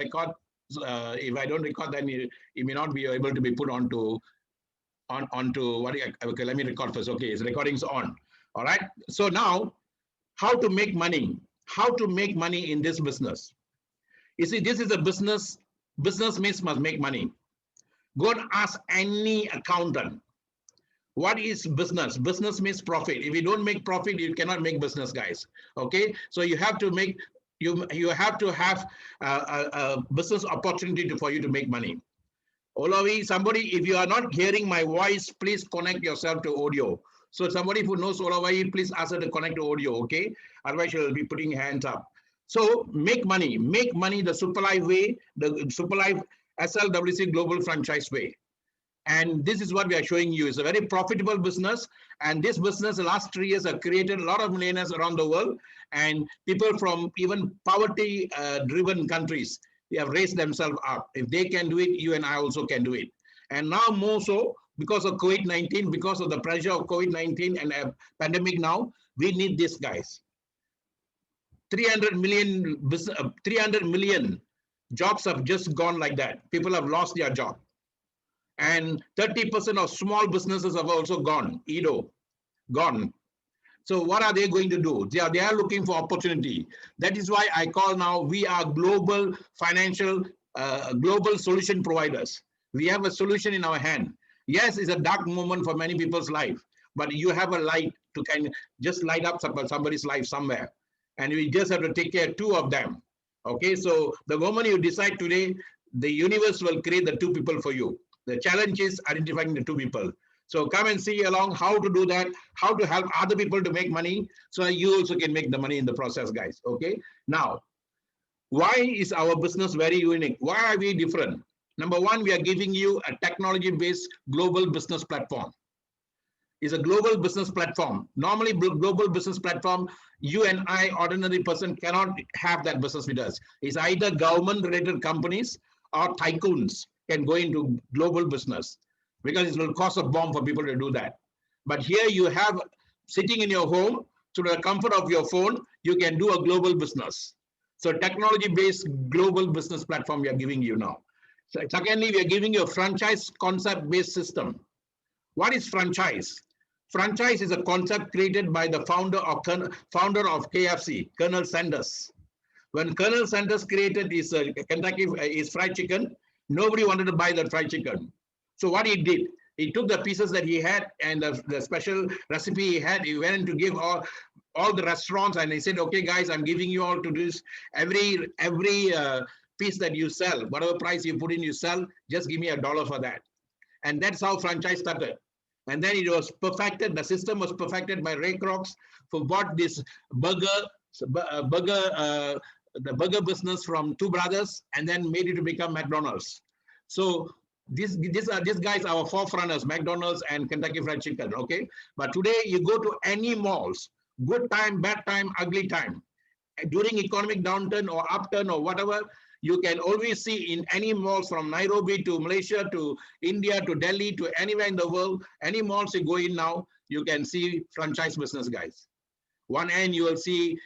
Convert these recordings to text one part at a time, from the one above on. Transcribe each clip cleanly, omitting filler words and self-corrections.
record. If I don't record, then it may not be able to be put onto what? Okay, let me record first. Okay, it's recording's on. All right. So now, how to make money? How to make money in this business? You see, this is a business. Business means must make money. Go and ask any accountant. What is business? Business means profit. If you don't make profit, you cannot make business, guys. Okay, so you have to make you have to have a business opportunity for you to make money. Olavi, somebody, if you are not hearing my voice, please connect yourself to audio. So somebody who knows Olavi, please ask her to connect to audio. Okay, otherwise she'll be putting hands up. So make money the Superlife way, the Superlife SLWC Global Franchise way. And this is what we are showing you. It's a very profitable business. And this business, the last 3 years, have created a lot of millionaires around the world. And people from even poverty-driven countries, they have raised themselves up. If they can do it, you and I also can do it. And now more so, because of COVID-19, because of the pressure of COVID-19 and a pandemic now, we need these guys. 300 million jobs have just gone like that. People have lost their job. And 30% of small businesses have also gone, gone. So what are they going to do? They are looking for opportunity. That is why I call now, we are global financial, global solution providers. We have a solution in our hand. Yes, it's a dark moment for many people's life, but you have a light to kind of just light up somebody's life somewhere. And we just have to take care of 2 of them. Okay, so the moment you decide today, the universe will create the 2 people for you. The challenge is identifying the 2 people. So come and see along how to do that, how to help other people to make money, so you also can make the money in the process, guys. Okay. Now, why is our business very unique? Why are we different? Number one, we are giving you a technology-based global business platform. It's a global business platform. Normally, global business platform, you and I, ordinary person, cannot have that business with us. It's either government-related companies or tycoons can go into global business, because it will cost a bomb for people to do that. But here you have, sitting in your home, through the comfort of your phone, you can do a global business. So technology-based global business platform we are giving you now. So secondly, we are giving you a franchise concept-based system. What is franchise? Franchise is a concept created by the founder of KFC, Colonel Sanders. When Colonel Sanders created his his fried chicken, nobody wanted to buy that fried chicken. So what he did, he took the pieces that he had and the special recipe he had, he went to give all the restaurants, and he said, okay, guys, I'm giving you all to do this. Every piece that you sell, whatever price you put in, you sell, just give me $1 for that. And that's how franchise started. And then it was perfected. The system was perfected by Ray Kroc, who bought this the burger business from 2 brothers and then made it to become McDonald's. So these guys are our forerunners, McDonald's and Kentucky Fried Chicken. Okay, but today you go to any malls, good time, bad time, ugly time, during economic downturn or upturn or whatever, you can always see in any malls from Nairobi to Malaysia to India to Delhi to anywhere in the world, any malls you go in now, you can see franchise business guys. One end you will see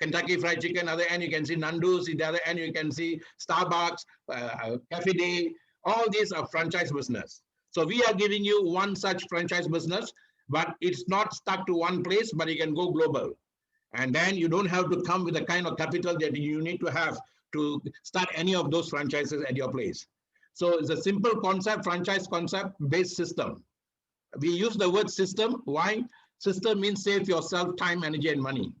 Kentucky Fried Chicken, other end you can see Nando's, the other end you can see Starbucks, Cafe Day. All these are franchise business. So we are giving you one such franchise business, but it's not stuck to one place, but you can go global. And then you don't have to come with the kind of capital that you need to have to start any of those franchises at your place. So it's a simple concept, franchise concept-based system. We use the word system. Why? System means save yourself time, energy, and money.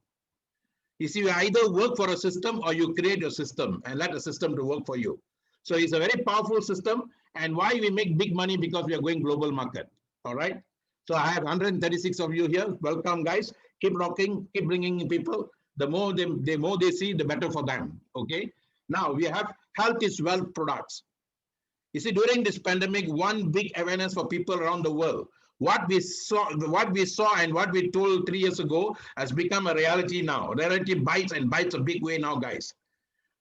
You see, you either work for a system or you create a system and let the system to work for you. So it's a very powerful system. And why we make big money? Because we are going global market. All right. So I have 136 of you here. Welcome, guys. Keep rocking, keep bringing people. The more they see, the better for them. Okay. Now we have health is wealth products. You see, during this pandemic, one big awareness for people around the world. What we saw and what we told 3 years ago has become a reality now. Reality bites and bites a big way now, guys.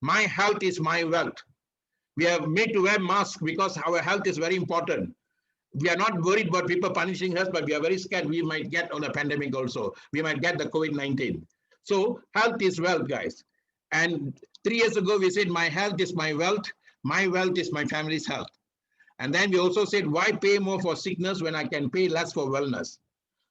My health is my wealth. We are made to wear masks because our health is very important. We are not worried about people punishing us, but we are very scared we might get on a pandemic also. We might get the COVID-19. So health is wealth, guys. And 3 years ago, we said, my health is my wealth is my family's health. And then we also said, why pay more for sickness when I can pay less for wellness?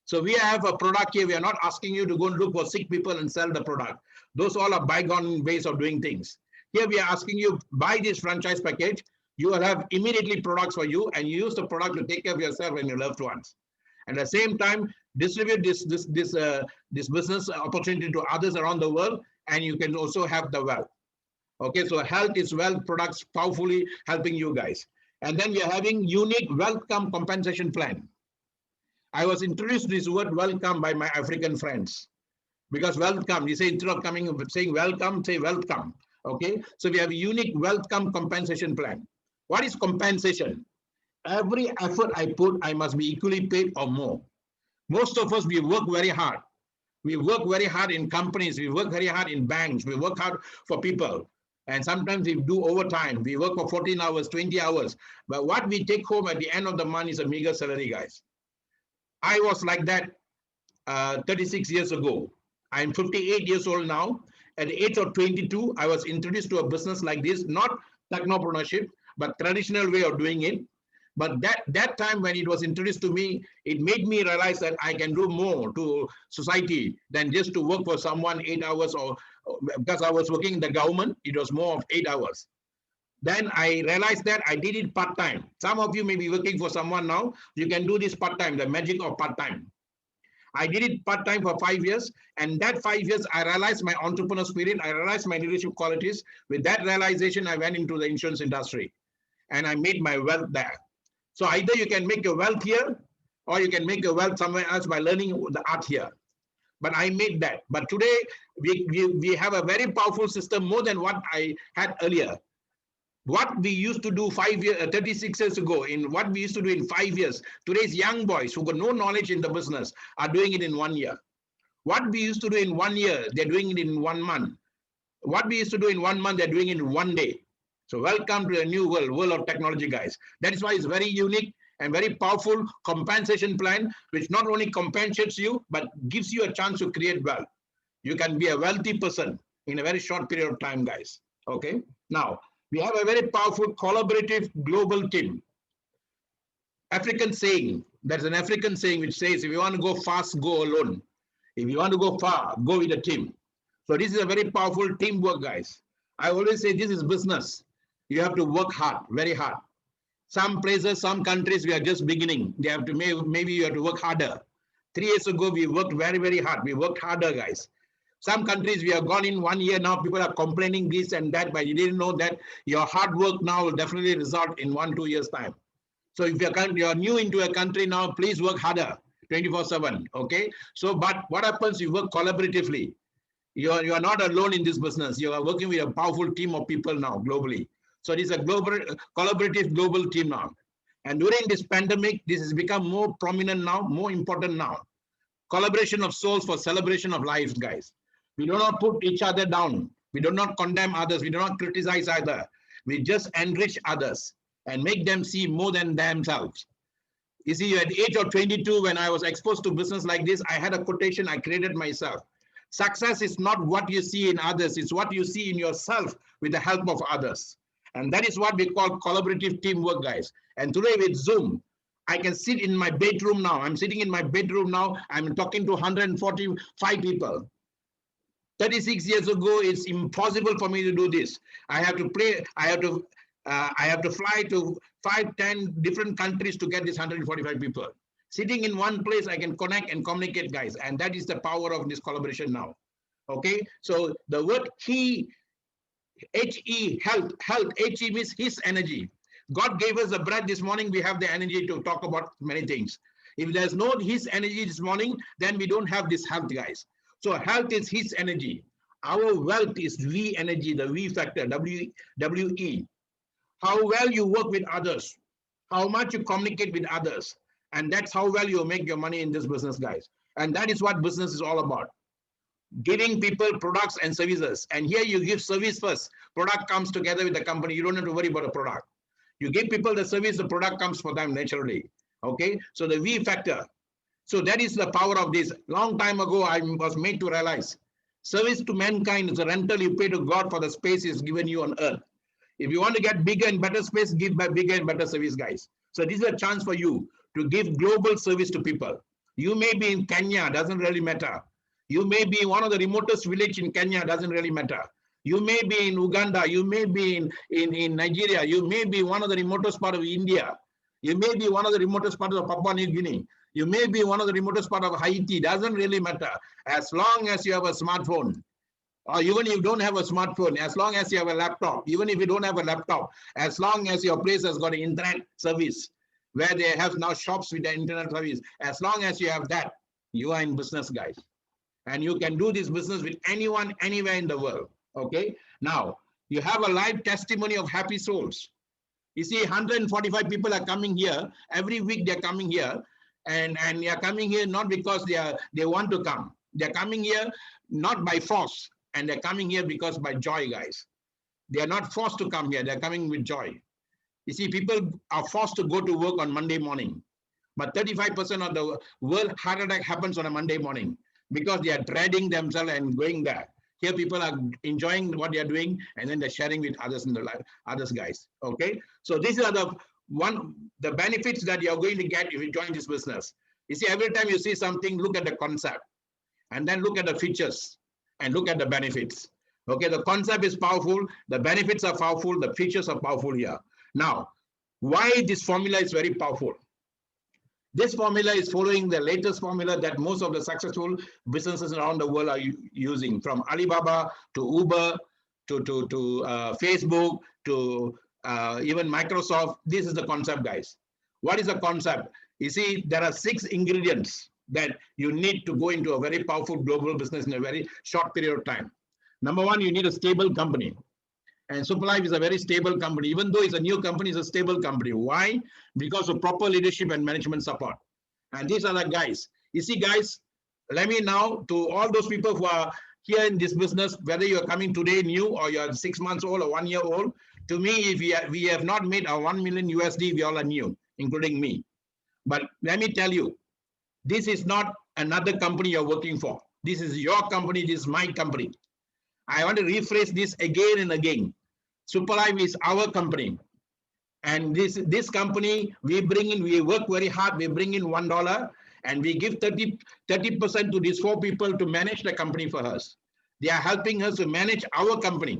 So we have a product here. We are not asking you to go and look for sick people and sell the product. Those all are bygone ways of doing things. Here we are asking you, buy this franchise package. You will have immediately products for you, and you use the product to take care of yourself and your loved ones. And at the same time, distribute this business opportunity to others around the world, and you can also have the wealth. Okay, so health is wealth products powerfully helping you guys. And then we are having unique welcome compensation plan. I was introduced to this word welcome by my African friends, because welcome, you say instead of saying welcome, say welcome. Okay, so we have a unique welcome compensation plan. What is compensation? Every effort I put, I must be equally paid or more. Most of us, we work very hard. We work very hard in companies. We work very hard in banks. We work hard for people. And sometimes we do overtime. We work for 14 hours, 20 hours. But what we take home at the end of the month is a meager salary, guys. I was like that 36 years ago. I'm 58 years old now. At the age of 22, I was introduced to a business like this, not technopreneurship, but traditional way of doing it. But that time when it was introduced to me, it made me realize that I can do more to society than just to work for someone 8 hours, or because I was working in the government, it was more of 8 hours. Then I realized that I did it part-time. Some of you may be working for someone now. You can do this part-time, the magic of part-time. I did it part-time for 5 years. And that 5 years, I realized my entrepreneur spirit. I realized my leadership qualities. With that realization, I went into the insurance industry. And I made my wealth there. So either you can make your wealth here, or you can make your wealth somewhere else by learning the art here. But I made that. But today, we have a very powerful system, more than what I had earlier. What we used to do 36 years ago, in what we used to do in 5 years, today's young boys who got no knowledge in the business are doing it in 1 year. What we used to do in 1 year, they're doing it in 1 month. What we used to do in 1 month, they're doing it in 1 day. So welcome to a new world of technology, guys. That is why it's very unique and very powerful compensation plan, which not only compensates you, but gives you a chance to create wealth. You can be a wealthy person in a very short period of time, guys. Okay. Now, we have a very powerful collaborative global team. African saying, there's an African saying which says, if you want to go fast, go alone. If you want to go far, go with a team. So this is a very powerful teamwork, guys. I always say this is business. You have to work hard, very hard. Some places, some countries, we are just beginning. They have to maybe you have to work harder. 3 years ago, we worked very, very hard. We worked harder, guys. Some countries we have gone in 1 year now, people are complaining this and that, but you didn't know that your hard work now will definitely result in 1-2 years time. So if you're new into a country now, please work harder 24/7. Okay. So, but what happens? You work collaboratively. You are not alone in this business. You are working with a powerful team of people now globally. So it is a collaborative global team now. And during this pandemic, this has become more prominent now, more important now. Collaboration of souls for celebration of lives, guys. We do not put each other down. We do not condemn others. We do not criticize either. We just enrich others and make them see more than themselves. You see, at the age of 22, when I was exposed to business like this, I had a quotation I created myself. Success is not what you see in others. It's what you see in yourself with the help of others. And that is what we call collaborative teamwork, guys. And today with Zoom, I can sit in my bedroom now. I'm sitting in my bedroom now. I'm talking to 145 people. 36 years ago, it's impossible for me to do this. I have to fly to 5-10 different countries to get these 145 people. Sitting in one place, I can connect and communicate, guys. And that is the power of this collaboration now. Okay. So the word he, H-E, health, H-E means his energy. God gave us the breath this morning. We have the energy to talk about many things. If there's no his energy this morning, then we don't have this health, guys. So health is his energy. Our wealth is V energy, the V factor, W-E. How well you work with others, how much you communicate with others. And that's how well you make your money in this business, guys. And that is what business is all about. Giving people products and services. And here you give service first. Product comes together with the company. You don't have to worry about a product. You give people the service, the product comes for them naturally. Okay. So the V factor. So that is the power of this. Long time ago, I was made to realize Service to mankind is a rental you pay to God for the space He's given you on earth. If you want to get bigger and better space, give bigger and better service, guys. So this is a chance for you to give global service to people. You may be in Kenya, doesn't really matter. You may be one of the remotest village in Kenya, doesn't really matter. You may be in Uganda, you may be in Nigeria, you may be one of the remotest part of India. You may be one of the remotest part of Papua New Guinea. You may be one of the remotest part of Haiti, doesn't really matter. As long as you have a smartphone, or even if you don't have a smartphone, as long as you have a laptop, even if you don't have a laptop, as long as your place has got an internet service, where they have now shops with the internet service, as long as you have that, you are in business, guys. And you can do this business with anyone, anywhere in the world, okay? Now, you have a live testimony of happy souls. You see, 145 people are coming here. Every week they're coming here. And they are coming here not because they want to come. They're coming here not by force. And they're coming here because by joy, guys. They are not forced to come here. They're coming with joy. You see, people are forced to go to work on Monday morning. But 35% of the world heart attack happens on a Monday morning because they are dreading themselves and going there. Here, people are enjoying what they are doing, and then they're sharing with others in the life, others, guys. Okay, so these are the benefits that you're going to get if you join this business. You see, every time you see something, look at the concept, and then look at the features, and look at the benefits. Okay, the concept is powerful, the benefits are powerful, the features are powerful here. Now, why this formula is very powerful? This formula is following the latest formula that most of the successful businesses around the world are using, from Alibaba to Uber to Facebook to even Microsoft. This is the concept, guys. What is the concept? You see, there are 6 ingredients that you need to go into a very powerful global business in a very short period of time. Number 1, you need a stable company. And SuperLife is a very stable company. Even though it's a new company, it's a stable company. Why? Because of proper leadership and management support. And these are the guys. You see, guys, let me now, to all those people who are here in this business, whether you're coming today new or you're 6 months old or 1 year old, to me, if we have not made our 1 million USD, we all are new, including me. But let me tell you, this is not another company you're working for. This is your company. This is my company. I want to rephrase this again and again. SuperLife is our company. And this company, we work very hard, we bring in $1 and we give 30% to these 4 people to manage the company for us. They are helping us to manage our company.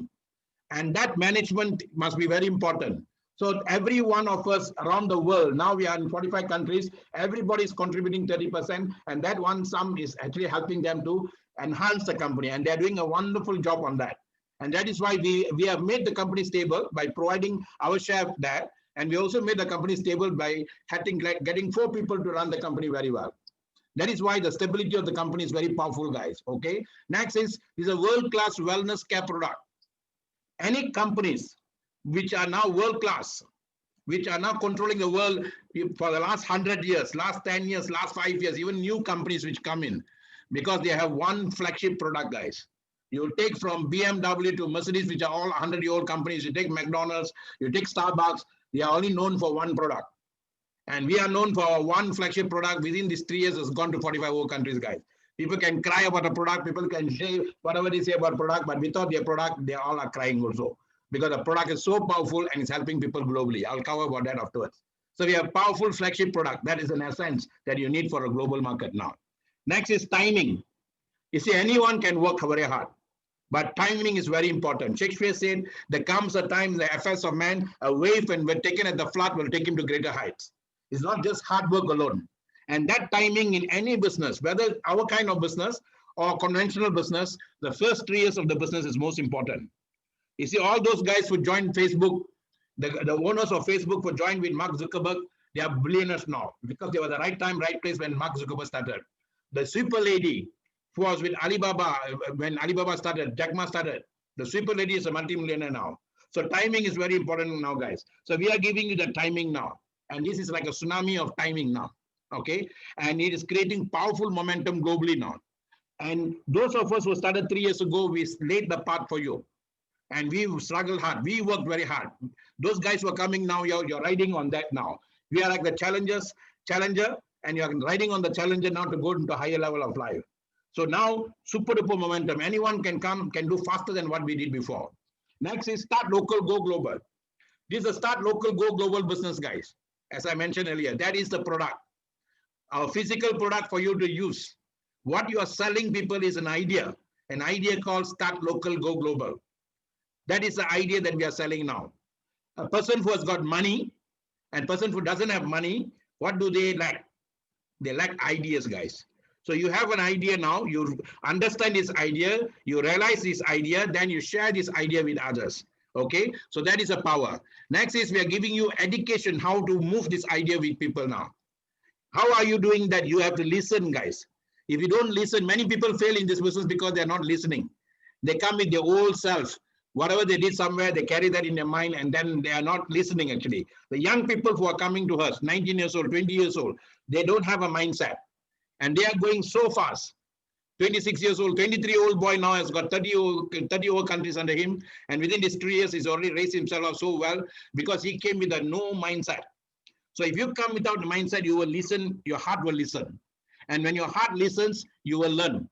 And that management must be very important. So every one of us around the world, now we are in 45 countries, everybody is contributing 30%, and that one sum is actually helping them to enhance the company, and they're doing a wonderful job on that. And that is why we have made the company stable by providing our share of that, and we also made the company stable by getting 4 people to run the company very well. That is why the stability of the company is very powerful, guys. Okay. Next is a world-class wellness care product. Any companies which are now world-class, which are now controlling the world for the last 100 years, last 10 years, last 5 years, even new companies which come in, because they have one flagship product, guys. You take from BMW to Mercedes, which are all 100-year-old companies. You take McDonald's, you take Starbucks, they are only known for one product. And we are known for our one flagship product. Within these 3 years, has gone to 45 other countries, guys. People can cry about a product, people can say whatever they say about product, but without their product, they all are crying also. Because the product is so powerful and it's helping people globally. I'll cover about that afterwards. So we have powerful flagship product. That is an essence that you need for a global market now. Next is timing. You see, anyone can work very hard, but timing is very important. Shakespeare said, there comes a time the affairs of man, a wave and when taken at the flood will take him to greater heights. It's not just hard work alone. And that timing in any business, whether our kind of business or conventional business, the first 3 years of the business is most important. You see, all those guys who joined Facebook, the owners of Facebook who joined with Mark Zuckerberg, they are billionaires now because they were the right time, right place when Mark Zuckerberg started. The super lady who was with Alibaba, when Alibaba started, Jack Ma started, the super lady is a multi-millionaire now. So timing is very important now, guys. So we are giving you the timing now. And this is like a tsunami of timing now. Okay. And it is creating powerful momentum globally now. And those of us who started 3 years ago, we laid the path for you. And we struggled hard. We worked very hard. Those guys who are coming now, you're riding on that now. We are like the challenger, and you're riding on the challenger now to go into a higher level of life. So now, super duper momentum. Anyone can come, can do faster than what we did before. Next is start local, go global. This is a start local, go global business, guys. As I mentioned earlier, that is the product. Our physical product for you to use. What you are selling people is an idea called start local, go global. That is the idea that we are selling now. A person who has got money and person who doesn't have money, what do they lack? They lack ideas, guys. So you have an idea now, you understand this idea, you realize this idea, then you share this idea with others. Okay, so that is a power. Next is we are giving you education, how to move this idea with people now. How are you doing that? You have to listen, guys. If you don't listen, many people fail in this business because they're not listening. They come with their old self. Whatever they did somewhere, they carry that in their mind, and then they are not listening actually. The young people who are coming to us, 19 years old, 20 years old, they don't have a mindset. And they are going so fast. 26 years old, 23-year-old boy now has got 30 over countries under him. And within these 3 years, he's already raised himself up so well because he came with a no mindset. So if you come without the mindset, you will listen, your heart will listen. And when your heart listens, you will learn.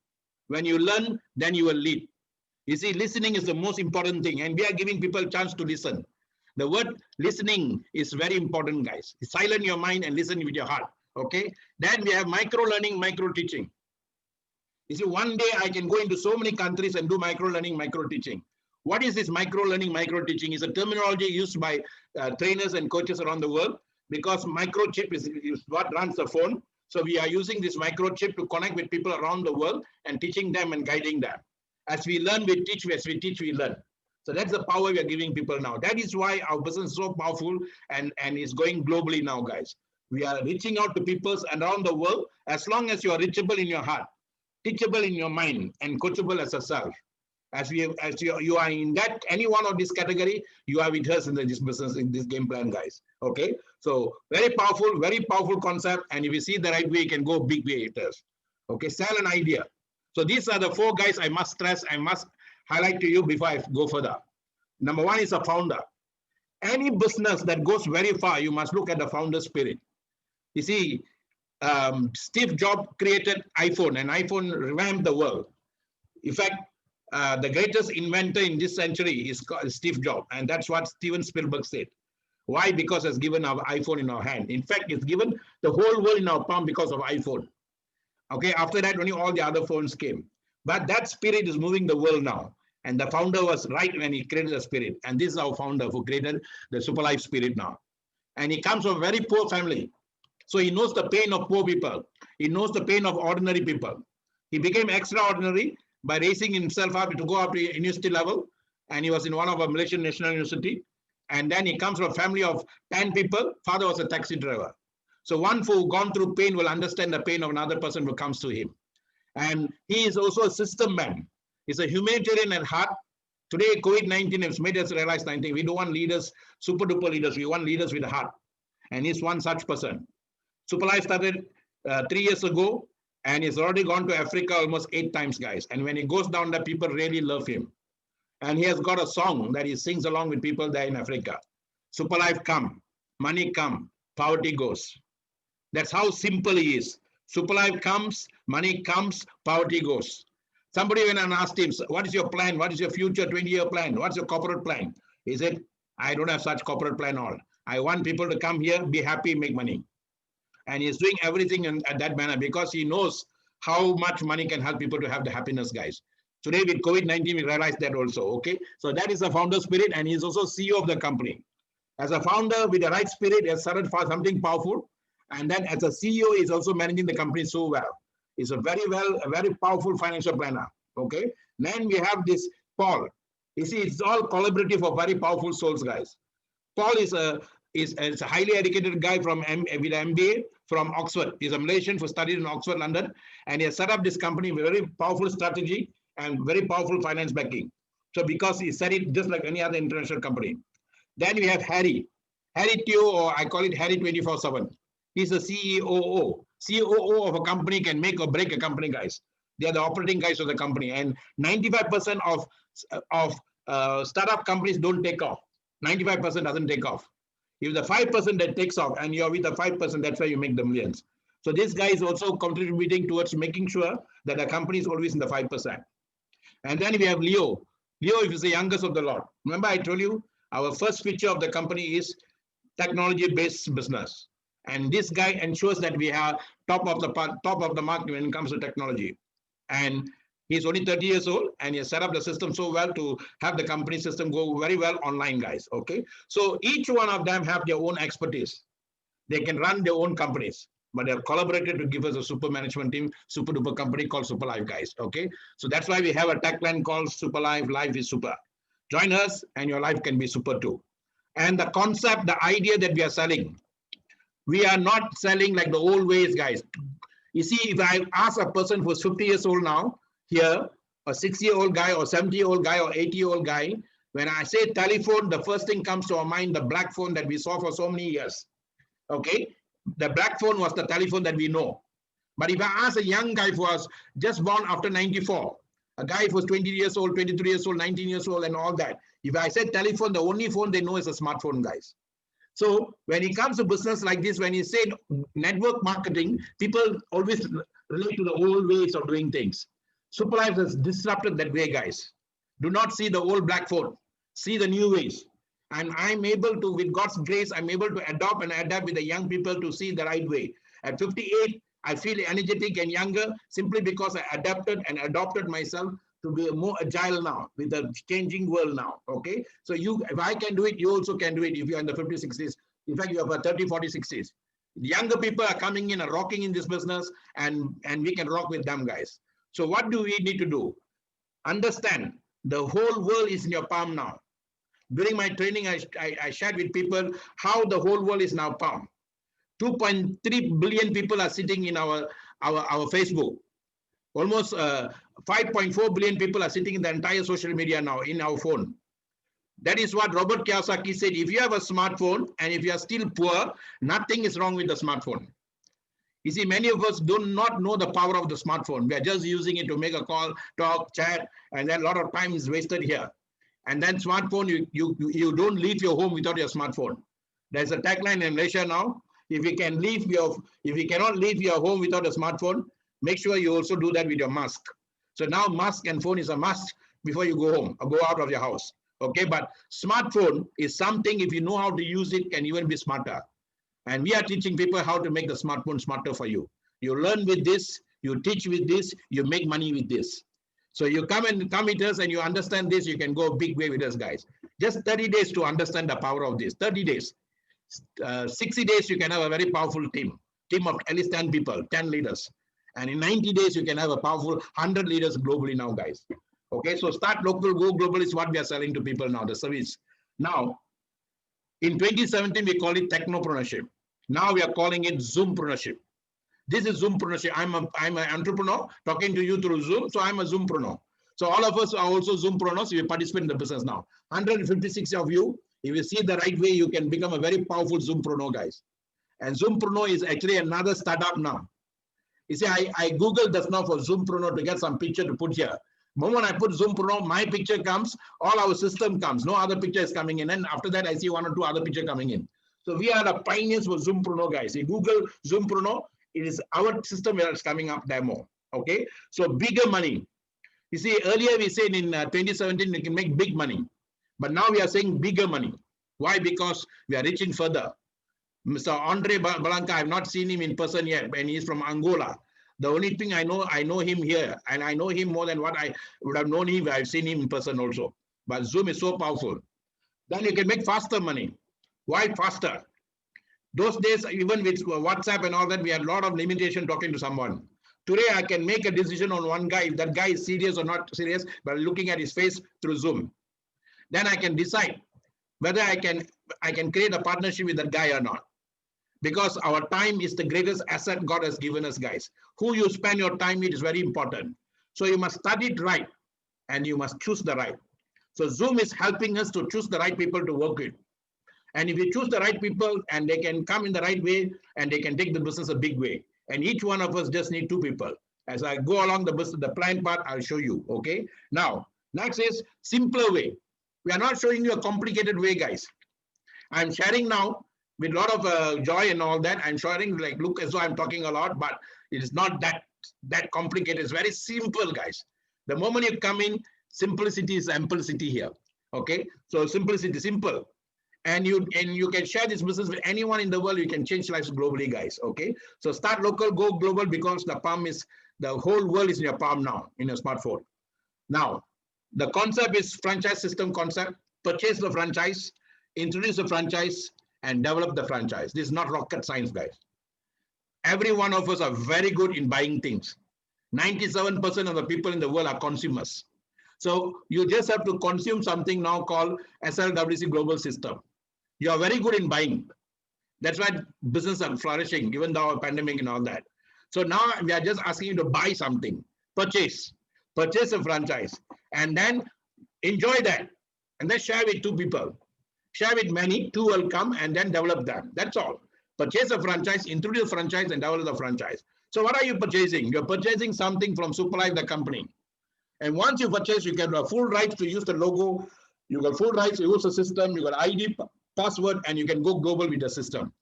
When you learn, then you will lead. You see, listening is the most important thing. And we are giving people a chance to listen. The word listening is very important, guys. Silence your mind and listen with your heart. Okay. Then we have micro learning, micro teaching. You see, one day I can go into so many countries and do micro learning, micro teaching. What is this micro learning, micro teaching? It's a terminology used by trainers and coaches around the world because microchip is what runs the phone. So we are using this microchip to connect with people around the world and teaching them and guiding them. As we learn, we teach. As we teach, we learn. So that's the power we are giving people now. That is why our business is so powerful and is going globally now, guys. We are reaching out to people around the world as long as you are reachable in your heart, teachable in your mind, and coachable as a self. As you are in that any one of this category, you are with us in this business, in this game plan, guys. Okay, so very powerful concept. And if you see the right way, you can go big way it is. Okay, sell an idea. So these are the 4 guys I must stress, I must highlight to you before I go further. Number 1 is a founder. Any business that goes very far, you must look at the founder spirit. You see, Steve Jobs created iPhone, and iPhone revamped the world. In fact, the greatest inventor in this century is Steve Jobs, and that's what Steven Spielberg said. Why? Because it's given our iPhone in our hand. In fact, it's given the whole world in our palm because of iPhone. Okay, after that, only all the other phones came. But that spirit is moving the world now. And the founder was right when he created the spirit. And this is our founder who created the Super Life spirit now. And he comes from a very poor family. So he knows the pain of poor people. He knows the pain of ordinary people. He became extraordinary by raising himself up to go up to university level. And he was in one of a Malaysian National University. And then he comes from a family of 10 people. Father was a taxi driver. So one who gone through pain will understand the pain of another person who comes to him. And he is also a system man. He's a humanitarian at heart. Today, COVID-19 has made us realize something. We don't want leaders, super duper leaders. We want leaders with a heart. And he's one such person. Superlife started 3 years ago, and he's already gone to Africa almost 8 times, guys. And when he goes down there, people really love him. And he has got a song that he sings along with people there in Africa. Superlife come, money come, poverty goes. That's how simple he is. Superlife comes, money comes, poverty goes. Somebody went and asked him, what is your plan? What is your future 20-year plan? What's your corporate plan? He said, I don't have such corporate plan all. I want people to come here, be happy, make money. And he's doing everything in that manner because he knows how much money can help people to have the happiness, guys. Today with COVID-19, we realize that also, okay? So that is the founder spirit, and he's also CEO of the company. As a founder with the right spirit, he has started for something powerful. And then as a CEO, he's also managing the company so well. He's a very powerful financial planner, okay? Then we have this Paul. You see, it's all collaborative of very powerful souls, guys. Paul is a highly educated guy with an MBA from Oxford. He's a Malaysian who studied in Oxford, London, and he has set up this company with very powerful strategy and very powerful finance backing. So because he said it just like any other international company. Then we have Harry Teo, or I call it Harry 24/7. He's the COO. COO of a company can make or break a company, guys. They are the operating guys of the company. And 95% of startup companies don't take off. 95% doesn't take off. If the 5% that takes off and you're with the 5%, that's why you make the millions. So this guy is also contributing towards making sure that the company is always in the 5%. And then we have Leo. Leo is the youngest of the lot. Remember I told you, our first feature of the company is technology-based business. And this guy ensures that we are top of the market when it comes to technology. And he's only 30 years old, and he has set up the system so well to have the company system go very well online, guys. Okay. So each one of them have their own expertise. They can run their own companies, but they're collaborated to give us a super management team, super duper company called Superlife, guys. Okay. So that's why we have a tagline called Superlife, life is super. Join us and your life can be super too. And the concept, the idea that we are selling, we are not selling like the old ways, guys. You see, if I ask a person who's 50 years old now, here, a 60-year-old guy or 70-year-old guy or 80-year-old guy, when I say telephone, the first thing comes to our mind, the black phone that we saw for so many years. Okay, the black phone was the telephone that we know. But if I ask a young guy who was just born after 94, a guy who was 20 years old, 23 years old, 19 years old, and all that, if I said telephone, the only phone they know is a smartphone, guys. So when it comes to business like this, when you say network marketing, people always relate to the old ways of doing things. Superlife has disrupted that way, guys. Do not see the old black phone. See the new ways. And I'm able to, with God's grace, I'm able to adopt and adapt with the young people to see the right way. At 58, I feel energetic and younger simply because I adapted and adopted myself to be more agile now with the changing world now. Okay. So if I can do it, you also can do it if you're in the 50s, 60s. In fact, you have a 30, 40, 60s. The younger people are coming in and rocking in this business, and we can rock with them, guys. So what do we need to do? Understand the whole world is in your palm now. During my training, I shared with people how the whole world is now palm. 2.3 billion people are sitting in our Facebook. Almost 5.4 billion people are sitting in the entire social media now in our phone. That is what Robert Kiyosaki said. If you have a smartphone and if you are still poor, nothing is wrong with the smartphone. You see, many of us do not know the power of the smartphone. We are just using it to make a call, talk, chat, and then a lot of time is wasted here. And then smartphone, you don't leave your home without your smartphone. There's a tagline in Malaysia now. If you cannot leave your home without a smartphone, make sure you also do that with your mask. So now mask and phone is a must before you go home or go out of your house. Okay, but smartphone is something, if you know how to use it, can even be smarter. And we are teaching people how to make the smartphone smarter for you. You learn with this, you teach with this, you make money with this. So you come with us and you understand this, you can go a big way with us, guys. Just 30 days to understand the power of this. 30 days. 60 days, you can have a very powerful team of at least 10 people, 10 leaders. And in 90 days, you can have a powerful 100 leaders globally now, guys. Okay, so start local, go global is what we are selling to people now, the service. Now, in 2017, we call it technopreneurship. Now we are calling it Zoompreneurship. This is Zoompreneurship. I'm an entrepreneur talking to you through Zoom, so I'm a Zoompreneur. So all of us are also Zoompreneurs. We participate in the business now. 156 of you, if you see the right way, you can become a very powerful Zoompreneur, guys. And Zoompreneur is actually another startup now. You see, I Googled just now for Zoompreneur to get some picture to put here. The moment I put Zoompreneur, my picture comes, all our system comes. No other picture is coming in. And after that, I see one or two other picture coming in. So we are the pioneers for Zoompreneur, guys. You Google Zoompreneur, it is our system where it's coming up demo. Okay. So bigger money. You see, earlier we said in 2017, we can make big money. But now we are saying bigger money. Why? Because we are reaching further. Mr. Andre Balanca, I have not seen him in person yet, and he's from Angola. The only thing I know him here, and I know him more than what I would have known him. I've seen him in person also. But Zoom is so powerful. Then you can make faster money. Why faster? Those days, even with WhatsApp and all that, we had a lot of limitation talking to someone. Today, I can make a decision on one guy, if that guy is serious or not serious, by looking at his face through Zoom. Then I can decide whether I can create a partnership with that guy or not. Because our time is the greatest asset God has given us, guys. Who you spend your time with is very important. So you must study it right, and you must choose the right. So Zoom is helping us to choose the right people to work with. And if you choose the right people and they can come in the right way and they can take the business a big way. And each one of us just need two people. As I go along the business, the plan part, I'll show you. Okay. Now, next is simpler way. We are not showing you a complicated way, guys. I'm sharing now with a lot of joy and all that. I'm sharing like, look as though I'm talking a lot, but it is not that that complicated. It's very simple, guys. The moment you come in, simplicity is simplicity here. Okay, so simplicity, simple. And you can share this business with anyone in the world. You can change lives globally, guys. Okay, so start local, go global, because the whole world is in your palm now, in your smartphone. Now, the concept is franchise system concept. Purchase the franchise, introduce the franchise, and develop the franchise. This is not rocket science, guys. Every one of us are very good in buying things. 97% of the people in the world are consumers. So you just have to consume something now called SLWC Global System. You are very good in buying. That's why business are flourishing, even though pandemic and all that. So now we are just asking you to buy something, purchase a franchise, and then enjoy that, and then share with two people. Share with many, two will come, and then develop them. That's all. Purchase a franchise, introduce a franchise, and develop the franchise. So what are you purchasing? You're purchasing something from Superlife, the company. And once you purchase, you get full rights to use the logo. You got full rights to use the system. You got ID, password, and you can go global with the system.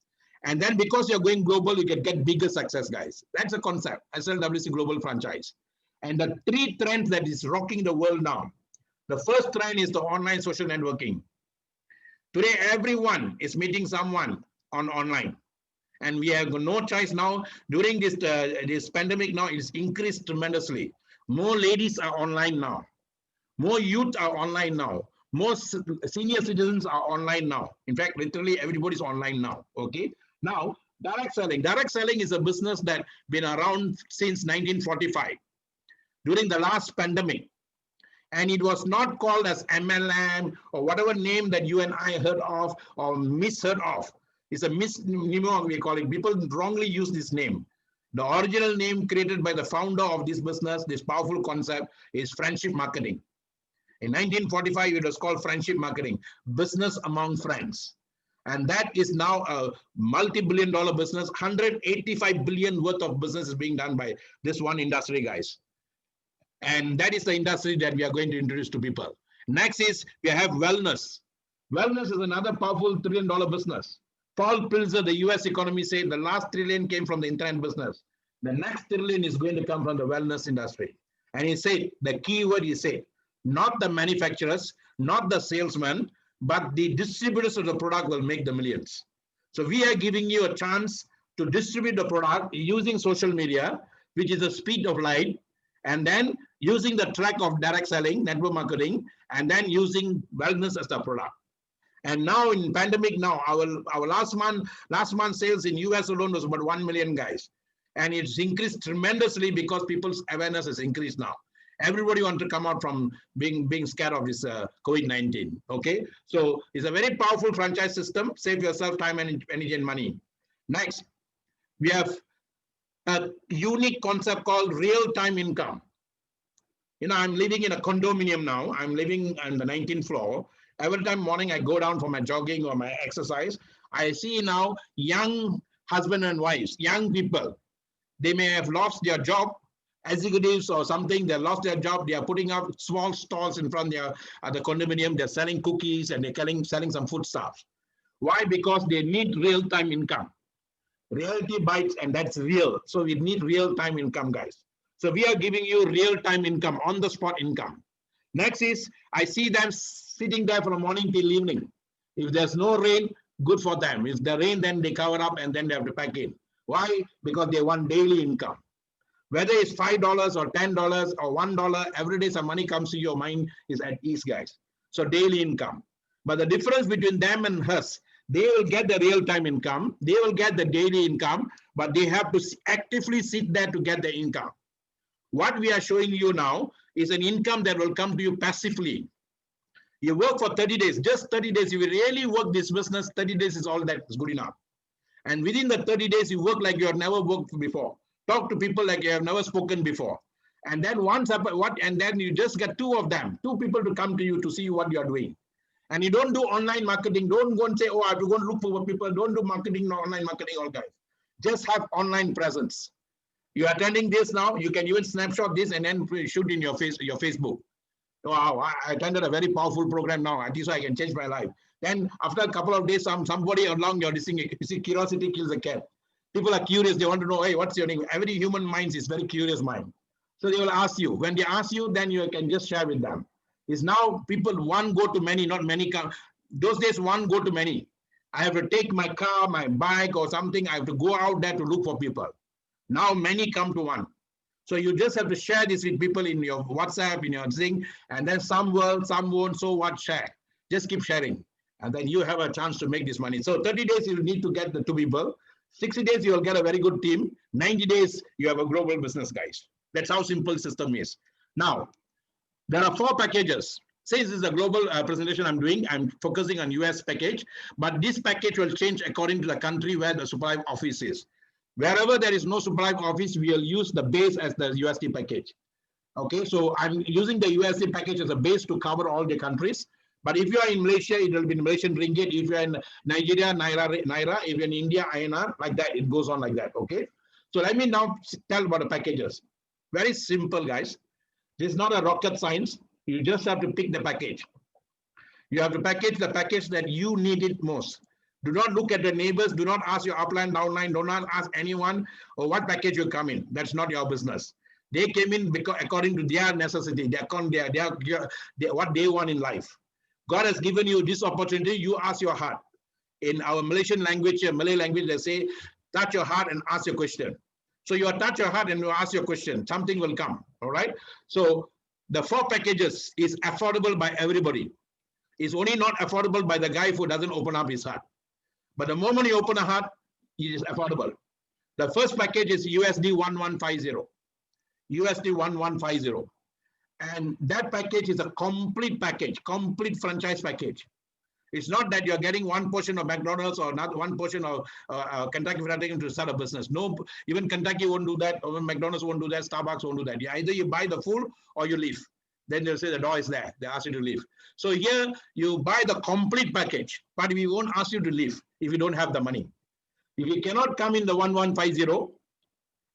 And then because you're going global, you can get bigger success, guys. That's the concept, SLWC Global Franchise. And the three trends that is rocking the world now. The first trend is the online social networking. Today, everyone is meeting someone online. And we have no choice now. During this pandemic now, it's increased tremendously. More ladies are online now. More youth are online now. More senior citizens are online now. In fact, literally everybody's online now. Okay. Now, direct selling. Direct selling is a business that's been around since 1945, during the last pandemic. And it was not called as MLM or whatever name that you and I heard of or misheard of. It's a misnomer, we call it. People wrongly use this name. The original name created by the founder of this business, this powerful concept, is friendship marketing. In 1945, it was called friendship marketing, business among friends. And that is now a multi-billion-dollar business. 185 billion worth of business is being done by this one industry, guys. And that is the industry that we are going to introduce to people. Next is we have wellness. Wellness is another powerful $1 trillion business. Paul Pilzer, the US economy, said the last trillion came from the internet business. The next trillion is going to come from the wellness industry. And he said, the key word he said, not the manufacturers, not the salesmen, but the distributors of the product will make the millions. So we are giving you a chance to distribute the product using social media, which is the speed of light, and then using the track of direct selling, network marketing, and then using wellness as the product. And now in pandemic now, our last month sales in US alone was about 1 million, guys. And it's increased tremendously because people's awareness has increased now. Everybody wants to come out from being scared of this COVID-19, okay? So it's a very powerful franchise system. Save yourself time and energy and money. Next, we have a unique concept called real-time income. You know, I'm living in a condominium now. I'm living on the 19th floor. Every time morning I go down for my jogging or my exercise, I see now young husband and wives, young people. They may have lost their job, executives or something, they lost their job. They are putting up small stalls in front of the condominium. They're selling cookies and they're selling some food stuff. Why? Because they need real-time income. Reality bites, and that's real. So we need real-time income, guys. So we are giving you real-time income, on-the-spot income. Next is, I see them sitting there from morning till evening. If there's no rain, good for them. If the rain, then they cover up and then they have to pack in. Why? Because they want daily income. Whether it's $5 or $10 or $1, every day some money comes to your mind is at ease, guys. So daily income. But the difference between them and us, they will get the real-time income. They will get the daily income, but they have to actively sit there to get the income. What we are showing you now is an income that will come to you passively. You work for 30 days, just 30 days. If you really work this business, 30 days is all that is good enough. And within the 30 days, you work like you have never worked before. Talk to people like you have never spoken before. And then then you just get two people to come to you to see what you're doing. And you don't do online marketing. Don't go and say, oh, I have to go and look for people. Don't do marketing, online marketing, all guys. Just have online presence. You're attending this now. You can even snapshot this and then shoot in your Facebook. Wow, I attended a very powerful program now. At least I can change my life. Then after a couple of days, somebody along you're listening, you see, curiosity kills the cat. People are curious. They want to know, hey, what's your name? Every human mind is very curious mind. So they will ask you. When they ask you, then you can just share with them. Is now people one go to many, not many come. Those days one go to many. I have to take my car, my bike or something. I have to go out there to look for people. Now many come to one. So you just have to share this with people in your WhatsApp, in your thing, and then some will, some won't. So what? Share. Just keep sharing, and then you have a chance to make this money. So 30 days you need to get the two people. 60 days you will get a very good team. 90 days you have a global business, guys. That's how simple system is. Now there are 4 packages. Say this is a global presentation I'm doing. I'm focusing on US package, but this package will change according to the country where the supply office is. Wherever there is no supply office, we will use the base as the USD package. Okay, so I'm using the USD package as a base to cover all the countries. But if you are in Malaysia, it will be in Malaysian ringgit. If you are in Nigeria, Naira. If you're in India, INR, like that. It goes on like that. Okay. So let me now tell about the packages. Very simple, guys. This is not a rocket science. You just have to pick the package. You have to package the package that you need it most. Do not look at the neighbors. Do not ask your upline, downline. Do not ask anyone or what package you come in. That's not your business. They came in because according to their necessity, what they want in life. God has given you this opportunity. You ask your heart. In our Malaysian language, Malay language, they say, touch your heart and ask your question. So you touch your heart and you ask your question. Something will come. All right. So the 4 packages is affordable by everybody. It's only not affordable by the guy who doesn't open up his heart. But the moment you open a heart, it is affordable. The first package is USD 1150. USD 1150. And that package is a complete package, complete franchise package. It's not that you're getting one portion of McDonald's or not one portion of Kentucky Fried Chicken to start a business. No, even Kentucky won't do that, or McDonald's won't do that, Starbucks won't do that. Either you buy the full or you leave. Then they'll say the door is there. They ask you to leave. So here you buy the complete package, but we won't ask you to leave if you don't have the money. If you cannot come in the 1150,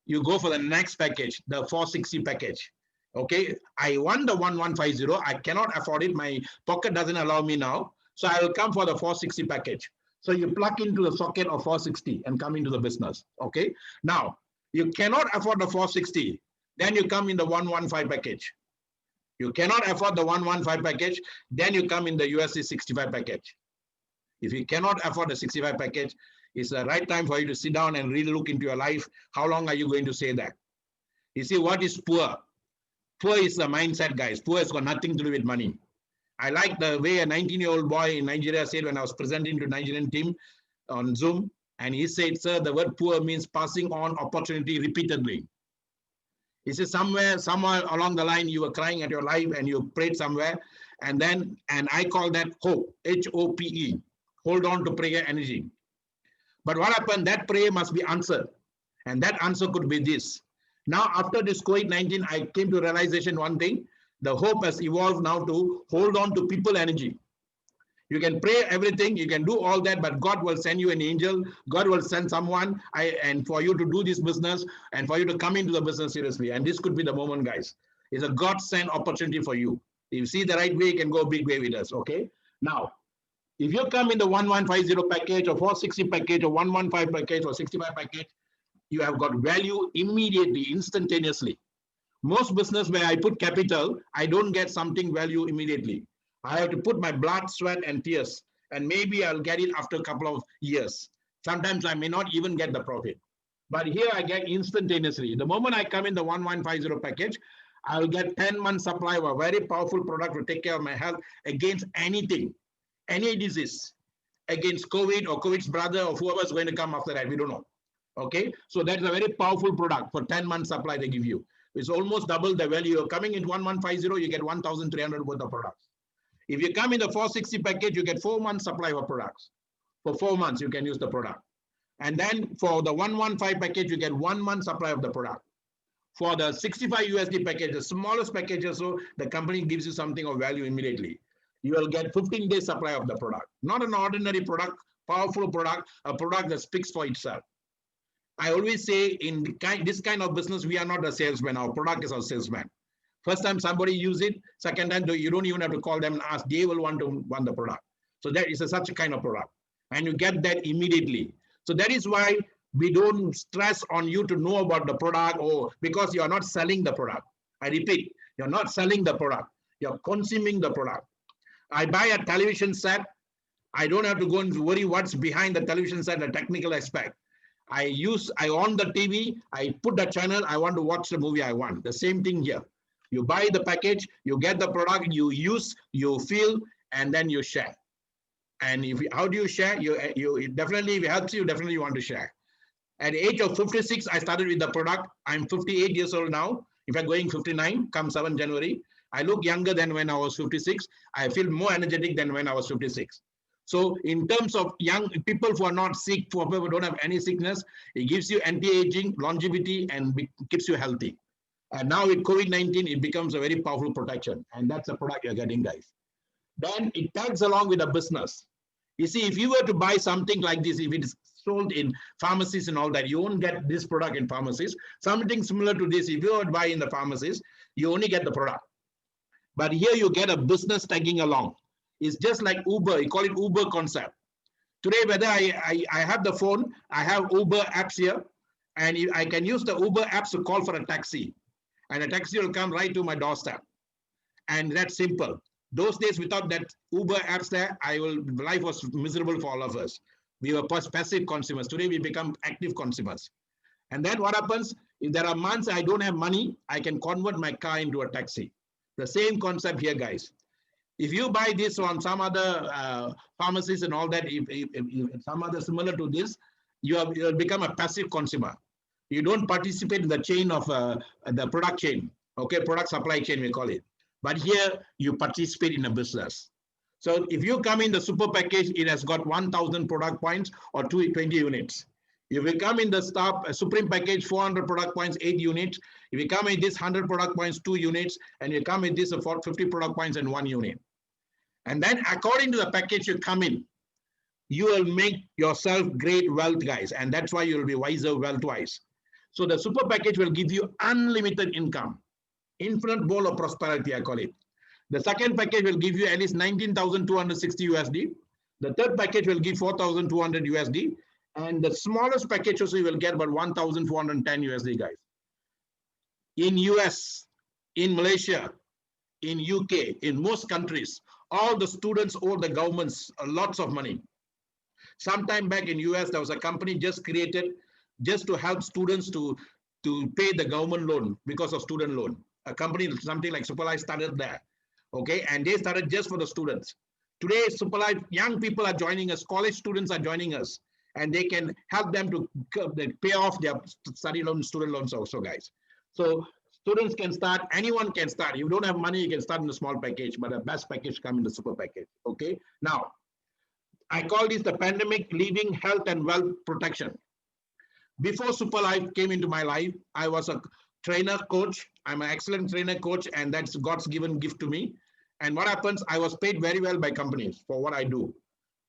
you go for the next package, the 460 package. Okay, I want the 1150. I cannot afford it. My pocket doesn't allow me now. So I will come for the 460 package. So you plug into the socket of 460 and come into the business. Okay, now you cannot afford the 460. Then you come in the 115 package. You cannot afford the 115 package, then you come in the USD 65 package. If you cannot afford the 65 package, it's the right time for you to sit down and really look into your life. How long are you going to say that? You see, what is poor? Poor is the mindset, guys. Poor has got nothing to do with money. I like the way a 19-year-old boy in Nigeria said when I was presenting to Nigerian team on Zoom, and he said, sir, the word poor means passing on opportunity repeatedly. He says somewhere along the line, you were crying at your life and you prayed somewhere. And I call that hope, H-O-P-E, hold on to prayer energy. But what happened, that prayer must be answered. And that answer could be this. Now, after this COVID-19, I came to realization one thing, the hope has evolved now to hold on to people energy. You can pray everything, you can do all that, but God will send you an angel. God will send someone and for you to do this business and for you to come into the business seriously. And this could be the moment, guys. It's a God-sent opportunity for you. If you see the right way, you can go a big way with us, okay? Now, if you come in the 1150 package or 460 package or 115 package or 65 package, you have got value immediately, instantaneously. Most business where I put capital, I don't get something value immediately. I have to put my blood, sweat, and tears, and maybe I'll get it after a couple of years. Sometimes I may not even get the profit. But here I get instantaneously. The moment I come in the 1150 package, I'll get 10 months supply of a very powerful product to take care of my health against anything, any disease, against COVID or COVID's brother or whoever's going to come after that. We don't know. Okay, so that's a very powerful product for 10 months supply they give you. It's almost double the value. You're coming in 1150, you get 1,300 worth of products. If you come in the 460 package, you get 4 months supply of products. For 4 months, you can use the product. And then for the 115 package, you get 1 month supply of the product. For the 65 USD package, the smallest package, so the company gives you something of value immediately. You will get 15 days supply of the product. Not an ordinary product, powerful product, a product that speaks for itself. I always say in this kind of business, we are not a salesman. Our product is our salesman. First time somebody use it, second time you don't even have to call them and ask, they will want the product. So that is such a kind of product. And you get that immediately. So that is why We don't stress on you to know about the product, or because you are not selling the product. I repeat, you're not selling the product. You're consuming the product. I buy a television set. I don't have to go and worry what's behind the television set, the technical aspect. I on the TV, I put the channel, I want to watch the movie I want. The same thing here. You buy the package, you get the product, you use, you feel, and then you share. And how do you share? It definitely, if it helps you, definitely you want to share. At the age of 56, I started with the product. I'm 58 years old now. If I'm going 59, come 7 January, I look younger than when I was 56. I feel more energetic than when I was 56. So in terms of young people who are not sick, for people who don't have any sickness, it gives you anti-aging, longevity, and keeps you healthy. And now with COVID-19, it becomes a very powerful protection. And that's the product you're getting, guys. Then it tags along with a business. You see, if you were to buy something like this, if it is sold in pharmacies and all that, you won't get this product in pharmacies. Something similar to this, if you were to buy in the pharmacies, you only get the product. But here you get a business tagging along. It's just like Uber. You call it Uber concept. Today, whether I have the phone, I have Uber apps here, and I can use the Uber apps to call for a taxi. And a taxi will come right to my doorstep. And that's simple. Those days without that Uber apps there, life was miserable for all of us. We were passive consumers. Today we become active consumers. And then what happens, if there are months I don't have money, I can convert my car into a taxi. The same concept here, guys. If you buy this from some other pharmacies and all that, if some other similar to this, you'll become a passive consumer. You don't participate in the chain of the product chain, okay, product supply chain, we call it. But here you participate in a business. So if you come in the super package, it has got 1,000 product points or 20 units. If you come in the Supreme package, 400 product points, 8 units. If you come in this 100 product points, 2 units, and you come in this 50 product points and 1 unit. And then according to the package you come in, you will make yourself great wealth, guys. And that's why you will be wiser wealth-wise. So the super package will give you unlimited income, infinite bowl of prosperity, I call it. The second package will give you at least 19,260 USD. The third package will give 4,200 USD. And the smallest package also you will get about 1,410 USD, guys. In US, in Malaysia, in UK, in most countries, all the students owe the governments lots of money. Sometime back in US, there was a company just created just to help students to pay the government loan because of student loan. A company, something like Superlife started there, okay? And they started just for the students. Today, Superlife, young people are joining us, college students are joining us, and they can help them to pay off their study loans, student loans also, guys. So students can start, anyone can start. If you don't have money, you can start in a small package, but the best package come in the super package, okay? Now, I call this the pandemic leaving health and wealth protection. Before Superlife came into my life, I was a trainer coach. I'm an excellent trainer coach, and that's God's given gift to me. And what happens, I was paid very well by companies for what I do.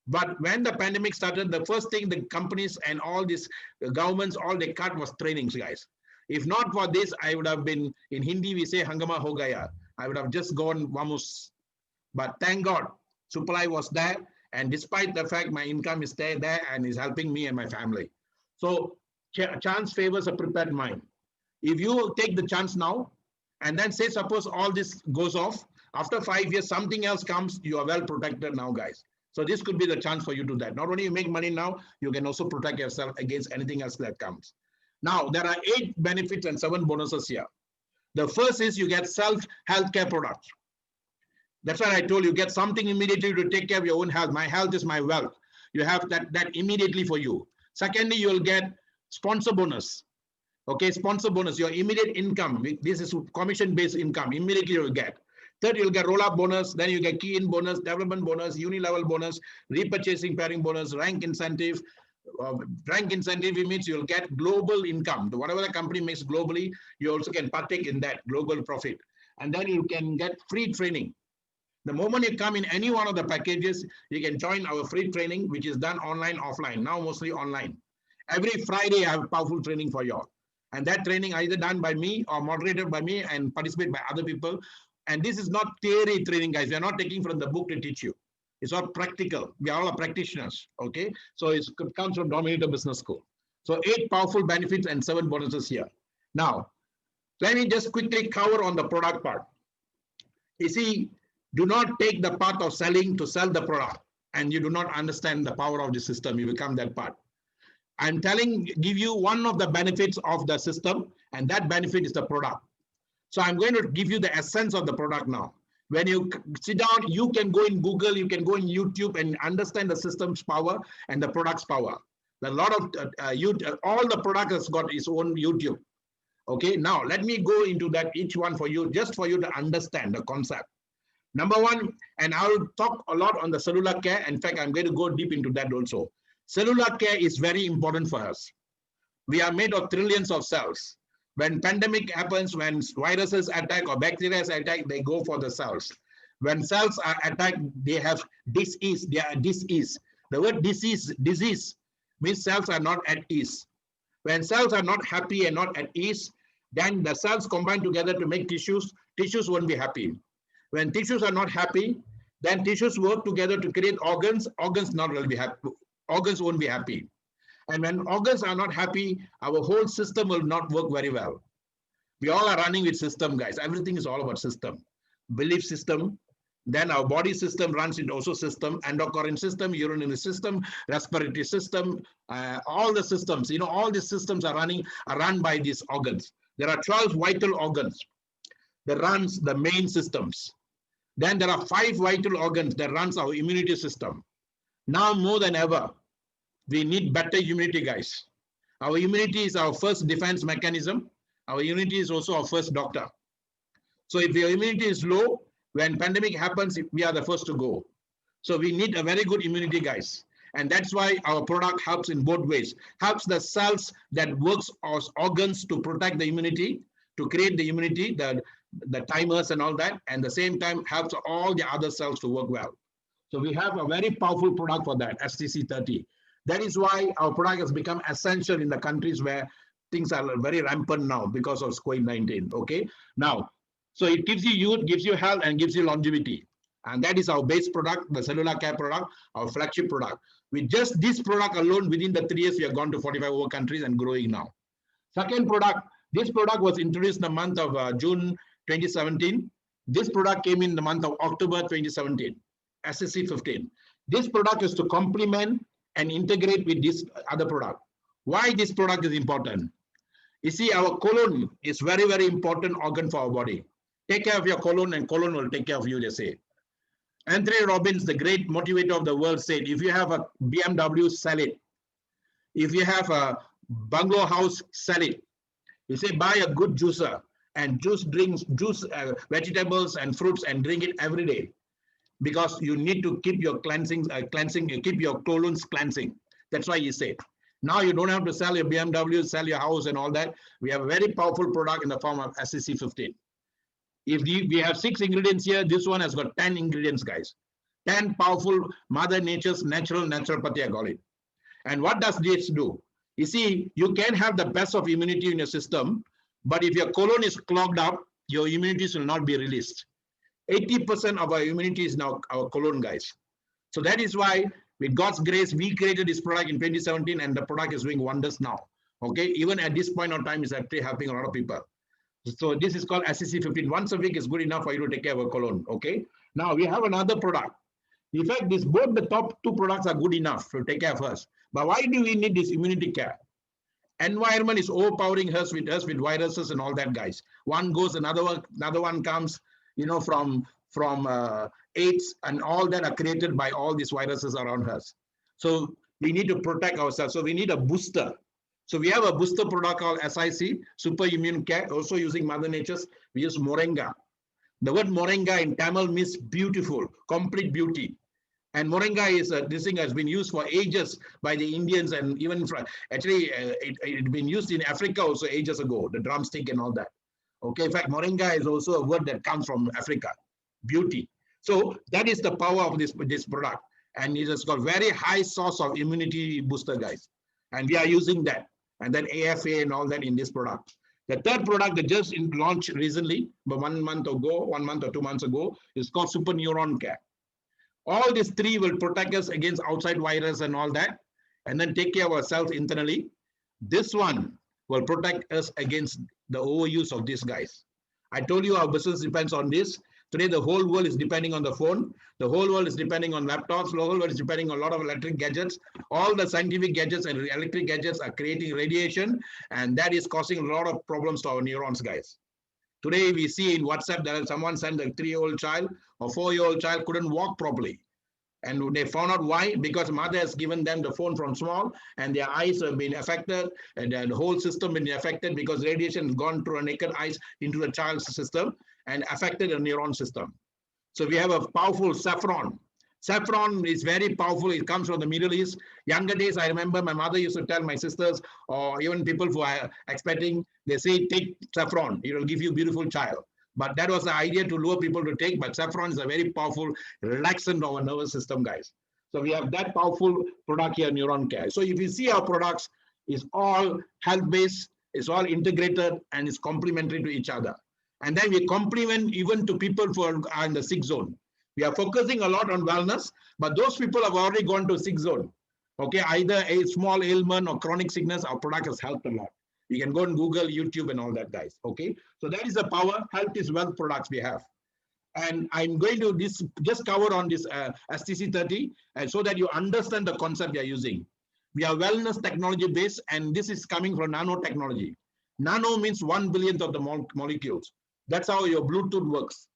But when the pandemic started, the first thing the companies and all these governments, all they cut was trainings, guys. If not for this, I would have been, in Hindi, we say, hangama ho gaya. I would have just gone vamos. But thank God, Superlife was there. And despite the fact my income is there and is helping me and my family. So chance favors a prepared mind. If you take the chance now, and then say, suppose all this goes off, after 5 years, something else comes, you are well protected now, guys. So this could be the chance for you to do that. Not only you make money now, you can also protect yourself against anything else that comes. Now, there are 8 benefits and 7 bonuses here. The first is you get self-healthcare products. That's why I told you, get something immediately to take care of your own health. My health is my wealth. You have that immediately for you. Secondly, you will get sponsor bonus. Okay, sponsor bonus, your immediate income. This is commission-based income. Immediately you will get. Third, you'll get roll-up bonus. Then you get key-in bonus, development bonus, uni-level bonus, repurchasing pairing bonus, rank incentive. Rank incentive means you'll get global income. Whatever the company makes globally, you also can partake in that global profit. And then you can get free training. The moment you come in any one of the packages, you can join our free training, which is done online, offline, now mostly online. Every Friday, I have powerful training for you all. And that training either done by me or moderated by me and participated by other people. And this is not theory training, guys. We are not taking from the book to teach you. It's all practical. We are all practitioners, okay? So it comes from Dominator Business School. So 8 powerful benefits and 7 bonuses here. Now, let me just quickly cover on the product part. You see, do not take the path of selling to sell the product, and you do not understand the power of the system. You become that part. I'm give you one of the benefits of the system, and that benefit is the product. So I'm going to give you the essence of the product now. When you sit down, you can go in Google, you can go in YouTube and understand the system's power and the product's power. A lot of all the product has got its own YouTube. Okay, now let me go into that each one for you, just for you to understand the concept. Number one, and I'll talk a lot on the cellular care. In fact, I'm going to go deep into that also. Cellular care is very important for us. We are made of trillions of cells. When pandemic happens, when viruses attack or bacteria attack, they go for the cells. When cells are attacked, they have disease. They are disease. The word disease means cells are not at ease. When cells are not happy and not at ease, then the cells combine together to make tissues. Tissues won't be happy. When tissues are not happy, then tissues work together to create organs. Organs not really be happy. Organs won't be happy. And when organs are not happy, our whole system will not work very well. We all are running with system, guys. Everything is all about system. Belief system, then our body system runs in also system, endocrine system, urinary system, respiratory system, all the systems, all these systems are run by these organs. There are 12 vital organs that runs the main systems. Then there are 5 vital organs that runs our immunity system. Now more than ever, we need better immunity, guys. Our immunity is our first defense mechanism. Our immunity is also our first doctor. So if your immunity is low, when pandemic happens, we are the first to go. So we need a very good immunity, guys. And that's why our product helps in both ways. Helps the cells that works as organs to protect the immunity, to create the immunity, the timers and all that. And at the same time, helps all the other cells to work well. So we have a very powerful product for that, STC30. That is why our product has become essential in the countries where things are very rampant now because of COVID-19, okay? Now, so it gives you youth, gives you health, and gives you longevity. And that is our base product, the cellular care product, our flagship product. With just this product alone, within the 3 years, we have gone to 45 over countries and growing now. Second product, this product was introduced in the month of June 2017. This product came in the month of October 2017, SSC15. This product is to complement and integrate with this other product. Why this product is important? You see, our colon is very, very important organ for our body. Take care of your colon and colon will take care of you, they say. Anthony Robbins, the great motivator of the world, said, if you have a BMW, sell it. If you have a bungalow house, sell it. He said, buy a good juicer and juice vegetables and fruits and drink it every day. Because you need to keep your keep your colons cleansing. That's why he said. Now you don't have to sell your BMW, sell your house and all that. We have a very powerful product in the form of SCC15. If we have 6 ingredients here, this one has got 10 ingredients, guys. 10 powerful Mother Nature's naturopathy, I call it. And what does this do? You see, you can have the best of immunity in your system, but if your colon is clogged up, your immunity will not be released. 80% of our immunity is now our colon, guys. So that is why, with God's grace, we created this product in 2017, and the product is doing wonders now. Okay, even at this point of time, it's actually helping a lot of people. So this is called SCC15. Once a week is good enough for you to take care of a colon. Okay. Now we have another product. In fact, both the top 2 products are good enough to take care of us. But why do we need this immunity care? Environment is overpowering us with viruses and all that, guys. One goes, another one comes. From AIDS and all that are created by all these viruses around us. So we need to protect ourselves. So we need a booster. So we have a booster product called SIC, Super Immune Care, also using Mother Nature's. We use Moringa. The word Moringa in Tamil means beautiful, complete beauty. And Moringa is this thing has been used for ages by the Indians, and even actually it's been used in Africa also ages ago, the drumstick and all that. Okay, in fact, Moringa is also a word that comes from Africa, beauty. So that is the power of this product. And it has got very high source of immunity booster, guys. And we are using that. And then AFA and all that in this product. The third product that just launched recently, but 1 month ago, 1 month or 2 months ago, is called Super Neuron Care. All these 3 will protect us against outside virus and all that, and then take care of ourselves internally. This one will protect us against the overuse of these guys. I told you our business depends on this. Today, the whole world is depending on the phone. The whole world is depending on laptops. The whole world is depending on a lot of electric gadgets. All the scientific gadgets and electric gadgets are creating radiation, and that is causing a lot of problems to our neurons, guys. Today, we see in WhatsApp that someone sent a 3-year-old child or 4-year-old child couldn't walk properly. And they found out why, because mother has given them the phone from small and their eyes have been affected and the whole system been affected because radiation has gone through a naked eyes into the child's system and affected the neuron system. So we have a powerful saffron. Saffron is very powerful. It comes from the Middle East. Younger days, I remember my mother used to tell my sisters or even people who are expecting, they say, take saffron. It will give you a beautiful child. But that was the idea to lure people to take. But saffron is a very powerful relaxant of our nervous system, guys. So we have that powerful product here, Neuron Care. So if you see our products, it's all health-based, it's all integrated, and it's complementary to each other. And then we complement even to people who are in the sick zone. We are focusing a lot on wellness, but those people have already gone to sick zone. Okay, either a small ailment or chronic sickness, our product has helped a lot. You can go and Google, YouTube, and all that, guys. Okay, so that is the power. Health is wealth products we have. And I'm going to just cover on this STC30 so that you understand the concept we are using. We are wellness technology based, and this is coming from nanotechnology. Nano means 1 billionth of the molecules. That's how your Bluetooth works.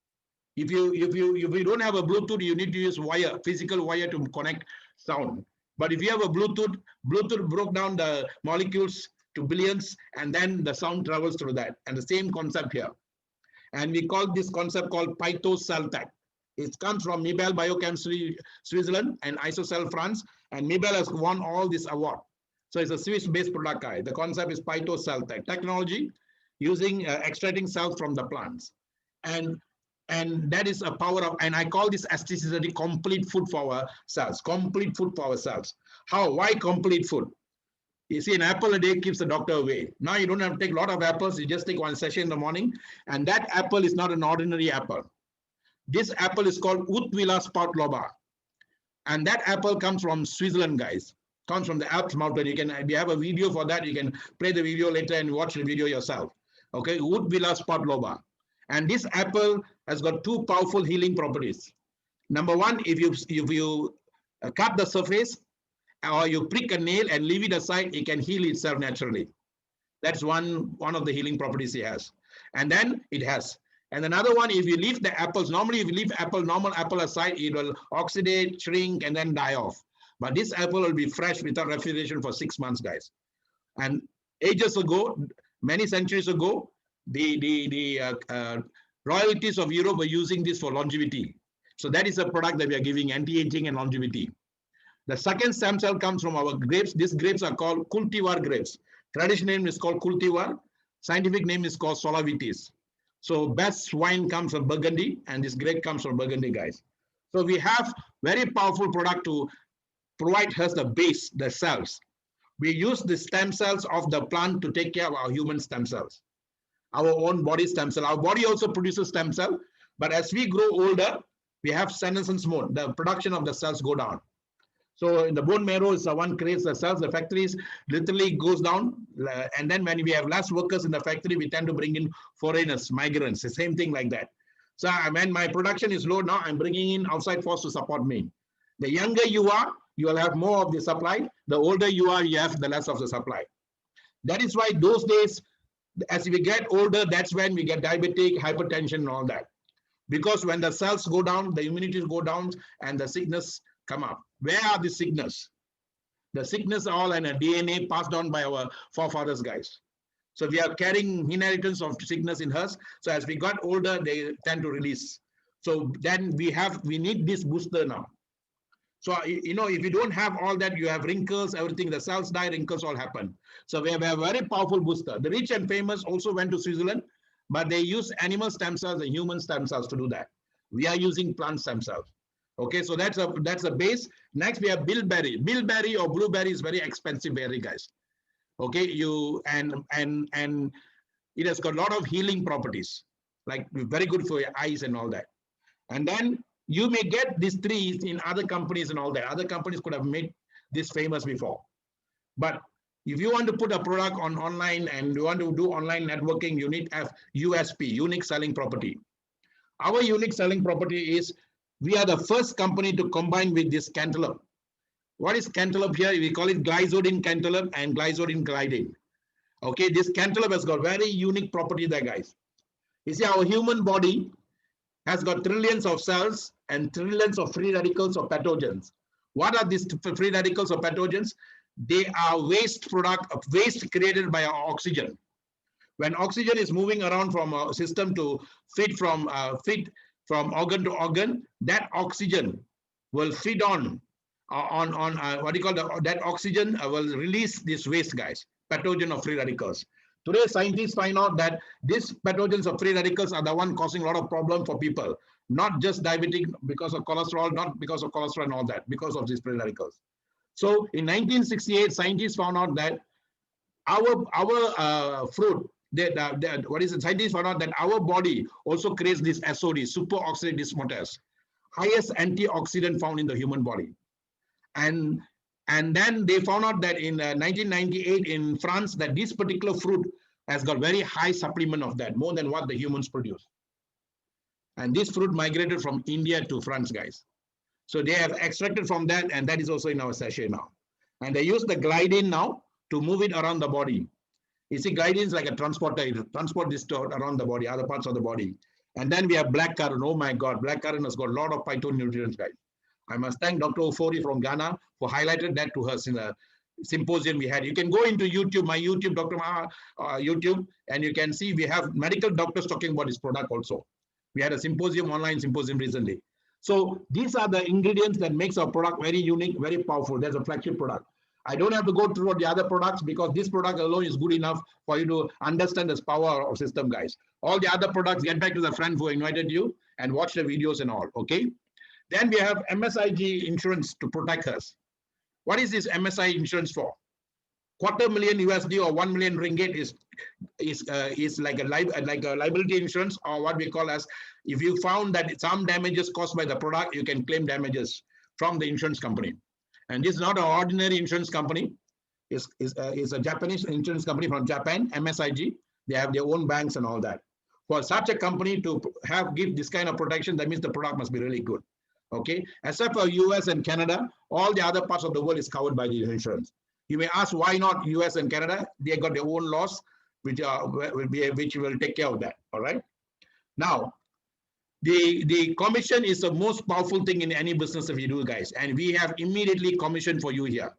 If you don't have a Bluetooth, you need to use wire, physical wire to connect sound. But if you have a Bluetooth broke down the molecules to billions, and then the sound travels through that. And the same concept here. And we call this concept called PhytoCellTech. It comes from Mibel Biochemistry, Switzerland, and Isocell, France. And Mibel has won all this award. So it's a Swiss-based product guy. The concept is PhytoCellTech technology using extracting cells from the plants. And that is a power of, and I call this STC30 complete food for our cells, complete food for our cells. How? Why complete food? You see, an apple a day keeps the doctor away. Now you don't have to take a lot of apples. You just take one session in the morning. And that apple is not an ordinary apple. This apple is called Utvila Spot Loba. And that apple comes from Switzerland, guys. Comes from the Alps mountain. We have a video for that. You can play the video later and watch the video yourself. Okay, Utvila Spot Loba. And this apple has got two powerful healing properties. Number one, if you cut the surface, or you prick a nail and leave it aside, it can heal itself naturally. That's one of the healing properties it has. And then it has. And another one, if you leave the apples, normally if you leave normal apple aside, it will oxidate, shrink, and then die off. But this apple will be fresh without refrigeration for 6 months, guys. And ages ago, many centuries ago, the royalties of Europe were using this for longevity. So that is a product that we are giving, anti-aging and longevity. The second stem cell comes from our grapes. These grapes are called cultivar grapes. Traditional name is called cultivar. Scientific name is called Solvitis. So best wine comes from Burgundy, and this grape comes from Burgundy, guys. So we have very powerful product to provide us the base, the cells. We use the stem cells of the plant to take care of our human stem cells, our own body stem cell. Our body also produces stem cell, but as we grow older, we have senescence mode. The production of the cells go down. So in the bone marrow is the one creates the cells. The factories literally goes down, and then when we have less workers in the factory, we tend to bring in foreigners, migrants. The same thing like that. So when my production is low now, I'm bringing in outside force to support me. The younger you are, you will have more of the supply. The older you are, you have the less of the supply. That is why those days, as we get older, that's when we get diabetic, hypertension, and all that. Because when the cells go down, the immunity go down, and the sickness come up. Where are the sickness? The sickness are all in a DNA passed on by our forefathers, guys. So we are carrying inheritance of sickness in us. So as we got older, they tend to release. So then we need this booster now. So, you know, if you don't have all that, you have wrinkles, everything, the cells die, wrinkles all happen. So we have a very powerful booster. The rich and famous also went to Switzerland, but they use animal stem cells and human stem cells to do that. We are using plant stem cells. Okay, so that's a base. Next, we have bilberry. Bilberry or blueberry is very expensive berry, guys. Okay, and it has got a lot of healing properties, like very good for your eyes and all that. And then you may get these trees in other companies and all that. Other companies could have made this famous before. But If you want to put a product on online and you want to do online networking, you need to have USP, unique selling property. Our unique selling property is we are the first company to combine with this cantaloupe. What is cantaloupe here? We call it glycodine cantaloupe and glycodine gliadin. Okay, this cantaloupe has got very unique property there, guys. You see, our human body has got trillions of cells and trillions of free radicals or pathogens. What are these free radicals or pathogens? They are waste product of waste created by our oxygen. When oxygen is moving around from a system to feed from organ to organ, that oxygen will feed on what do you call that oxygen will release this waste, guys, pathogen of free radicals. Today, scientists find out that these pathogens of free radicals are the one causing a lot of problem for people, not just diabetic because of cholesterol, not because of cholesterol and all that, because of these free radicals. So in 1968, scientists found out that our fruit, what is it? Scientists found out that our body also creates this SOD, superoxide dismutase, highest antioxidant found in the human body. And then they found out that in 1998 in France, that this particular fruit has got very high supplement of that, more than what the humans produce. And this fruit migrated from India to France, guys. So they have extracted from that, and that is also in our sachet now. And they use the gliadin now to move it around the body. You see, gliadin is like a transporter. It transports this around the body, other parts of the body. And then we have blackcurrant. Oh my God, blackcurrant has got a lot of phytonutrients, guys. I must thank Dr. Ofori from Ghana for highlighted that to us in a symposium we had. You can go into YouTube, my YouTube, Dr. Maha, YouTube, and you can see we have medical doctors talking about this product also. We had a symposium, online symposium recently. So these are the ingredients that makes our product very unique, very powerful. There's a flagship product. I don't have to go through the other products because this product alone is good enough for you to understand this power of system, guys. All the other products, get back to the friend who invited you and watch the videos and all, okay? Then we have MSIG insurance to protect us. What is this MSI insurance for? $250,000 USD or 1 million ringgit is like a liability insurance, or what we call as, if you found that some damages caused by the product, you can claim damages from the insurance company. And this is not an ordinary insurance company. It's a Japanese insurance company from Japan, MSIG. They have their own banks and all that. For such a company to give this kind of protection, that means the product must be really good. Okay, except for US and Canada, all the other parts of the world is covered by the insurance. You may ask why not US and Canada? They got their own laws, which will take care of that. All right. Now, the commission is the most powerful thing in any business if you do, guys, and we have immediately commission for you here.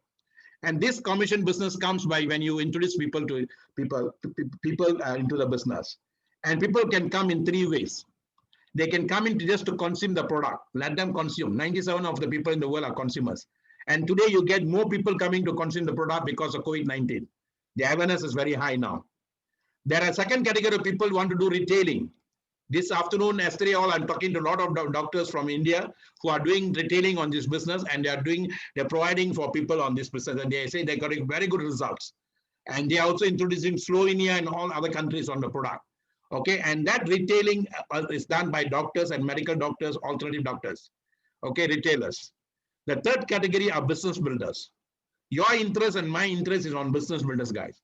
And this commission business comes by when you introduce people into the business, and people can come in 3 ways. They can come in just to consume the product. Let them consume. 97% of the people in the world are consumers. And today you get more people coming to consume the product because of COVID-19. The awareness is very high now. There are second category of people who want to do retailing. This afternoon, yesterday, I'm talking to a lot of doctors from India who are doing retailing on this business, and they're providing for people on this business, and they say they're getting very good results. And they are also introducing Slovenia and all other countries on the product. Okay, and that retailing is done by doctors and medical doctors, alternative doctors. Okay, retailers. The third category are business builders. Your interest and my interest is on business builders, guys.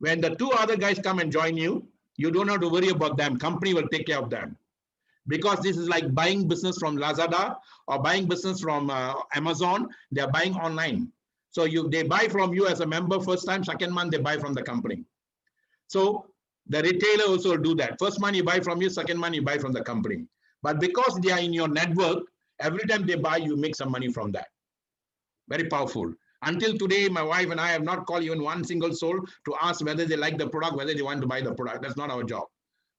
When the 2 other guys come and join you, you don't have to worry about them. Company will take care of them. Because this is like buying business from Lazada or buying business from Amazon. They're buying online. So they buy from you as a member first time, second month they buy from the company. So the retailer also will do that. First month you buy from you, second month you buy from the company. But because they are in your network, every time they buy, you make some money from that. Very powerful. Until today, my wife and I have not called even one single soul to ask whether they like the product, whether they want to buy the product. That's not our job.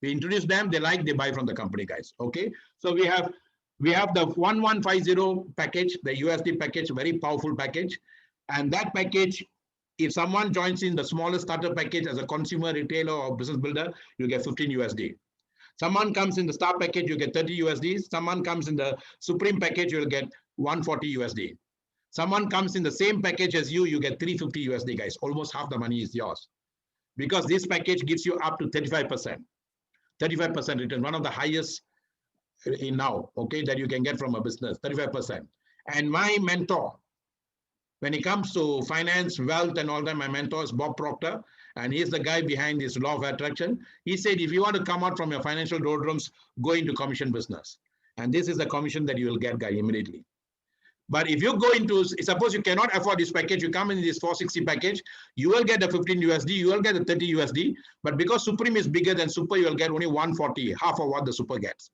We introduce them, they like, they buy from the company, guys. Okay. So we have the 1150 package, the USD package, very powerful package. And that package, if someone joins in the smallest starter package as a consumer, retailer, or business builder, you get 15 USD. Someone comes in the star package, you get 30 USD. Someone comes in the supreme package, you'll get 140 USD. Someone comes in the same package as you, you get 350 USD, guys. Almost half the money is yours. Because this package gives you up to 35%. 35% return, one of the highest in now, okay, that you can get from a business, 35%. And my mentor, When it comes to finance, wealth, and all that, my mentor is Bob Proctor, and he's the guy behind this law of attraction. He said, if you want to come out from your financial doldrums, go into commission business. And this is the commission that you will get, guy, immediately. But if you go into, suppose you cannot afford this package, you come in this 460 package, you will get the 15 USD, you will get the 30 USD. But because Supreme is bigger than Super, you will get only 140, half of what the Super gets.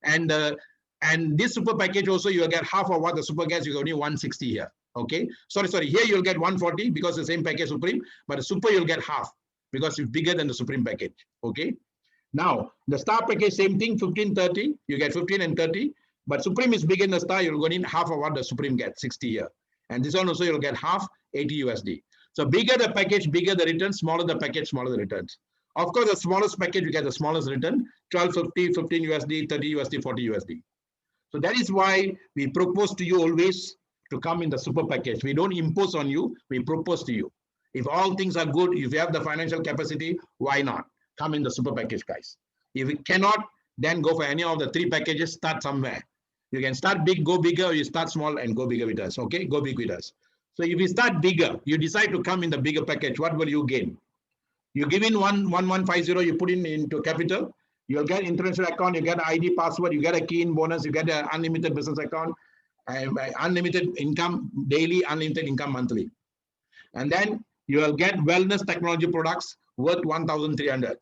And this Super package also, you will get half of what the Super gets, you get only 160 here. Okay. Sorry. Here you'll get 140 because the same package Supreme, but the Super you'll get half because it's bigger than the Supreme package. Okay. Now the Star package, same thing, 15, 30, you get 15 and 30. But Supreme is bigger than the Star, you'll go in half of what the Supreme gets, 60 here. And this one also you'll get half, 80 USD. So bigger the package, bigger the return, smaller the package, smaller the returns. Of course, the smallest package, you get the smallest return, 12.50, 15 USD, 30 USD, 40 USD. So that is why we propose to you always to come in the Super package. We don't impose on you, we propose to you. If all things are good, if you have the financial capacity, why not? Come in the Super package, guys. If you cannot, then go for any of the 3 packages, start somewhere. You can start big, go bigger, or you start small and go bigger with us. Okay, go big with us. So if you start bigger, you decide to come in the bigger package, what will you gain? You give in 1150, you put in into capital, you'll get international account, you get an ID password, you get a key-in bonus, you get an unlimited business account, unlimited income daily, unlimited income monthly. And then you will get wellness technology products worth 1,300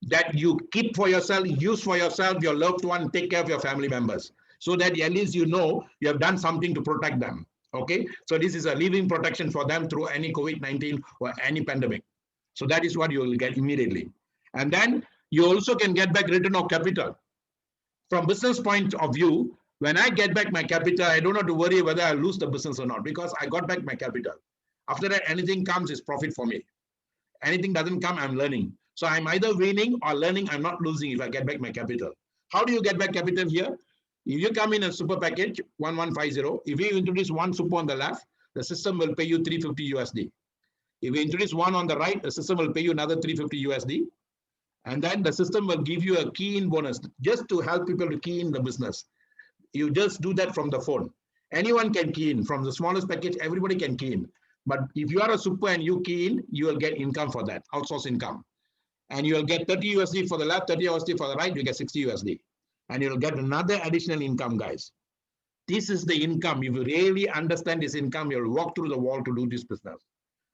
that you keep for yourself, use for yourself, your loved one, take care of your family members, so that at least you know you have done something to protect them. Okay, so this is a living protection for them through any COVID-19 or any pandemic. So that is what you will get immediately. And then you also can get back return of capital. From business point of view, when I get back my capital, I don't have to worry whether I lose the business or not, because I got back my capital. After that, anything comes is profit for me. Anything doesn't come, I'm learning. So I'm either winning or learning, I'm not losing if I get back my capital. How do you get back capital here? If you come in a Super package, 1150, if you introduce one Super on the left, the system will pay you 350 USD. If you introduce one on the right, the system will pay you another 350 USD. And then the system will give you a key-in bonus just to help people to key in the business. You just do that from the phone. Anyone can key in. From the smallest package, everybody can key in. But if you are a Super and you key in, you will get income for that, outsource income. And you will get 30 USD for the left, 30 USD for the right, you get 60 USD. And you'll get another additional income, guys. This is the income. If you really understand this income, you'll walk through the wall to do this business.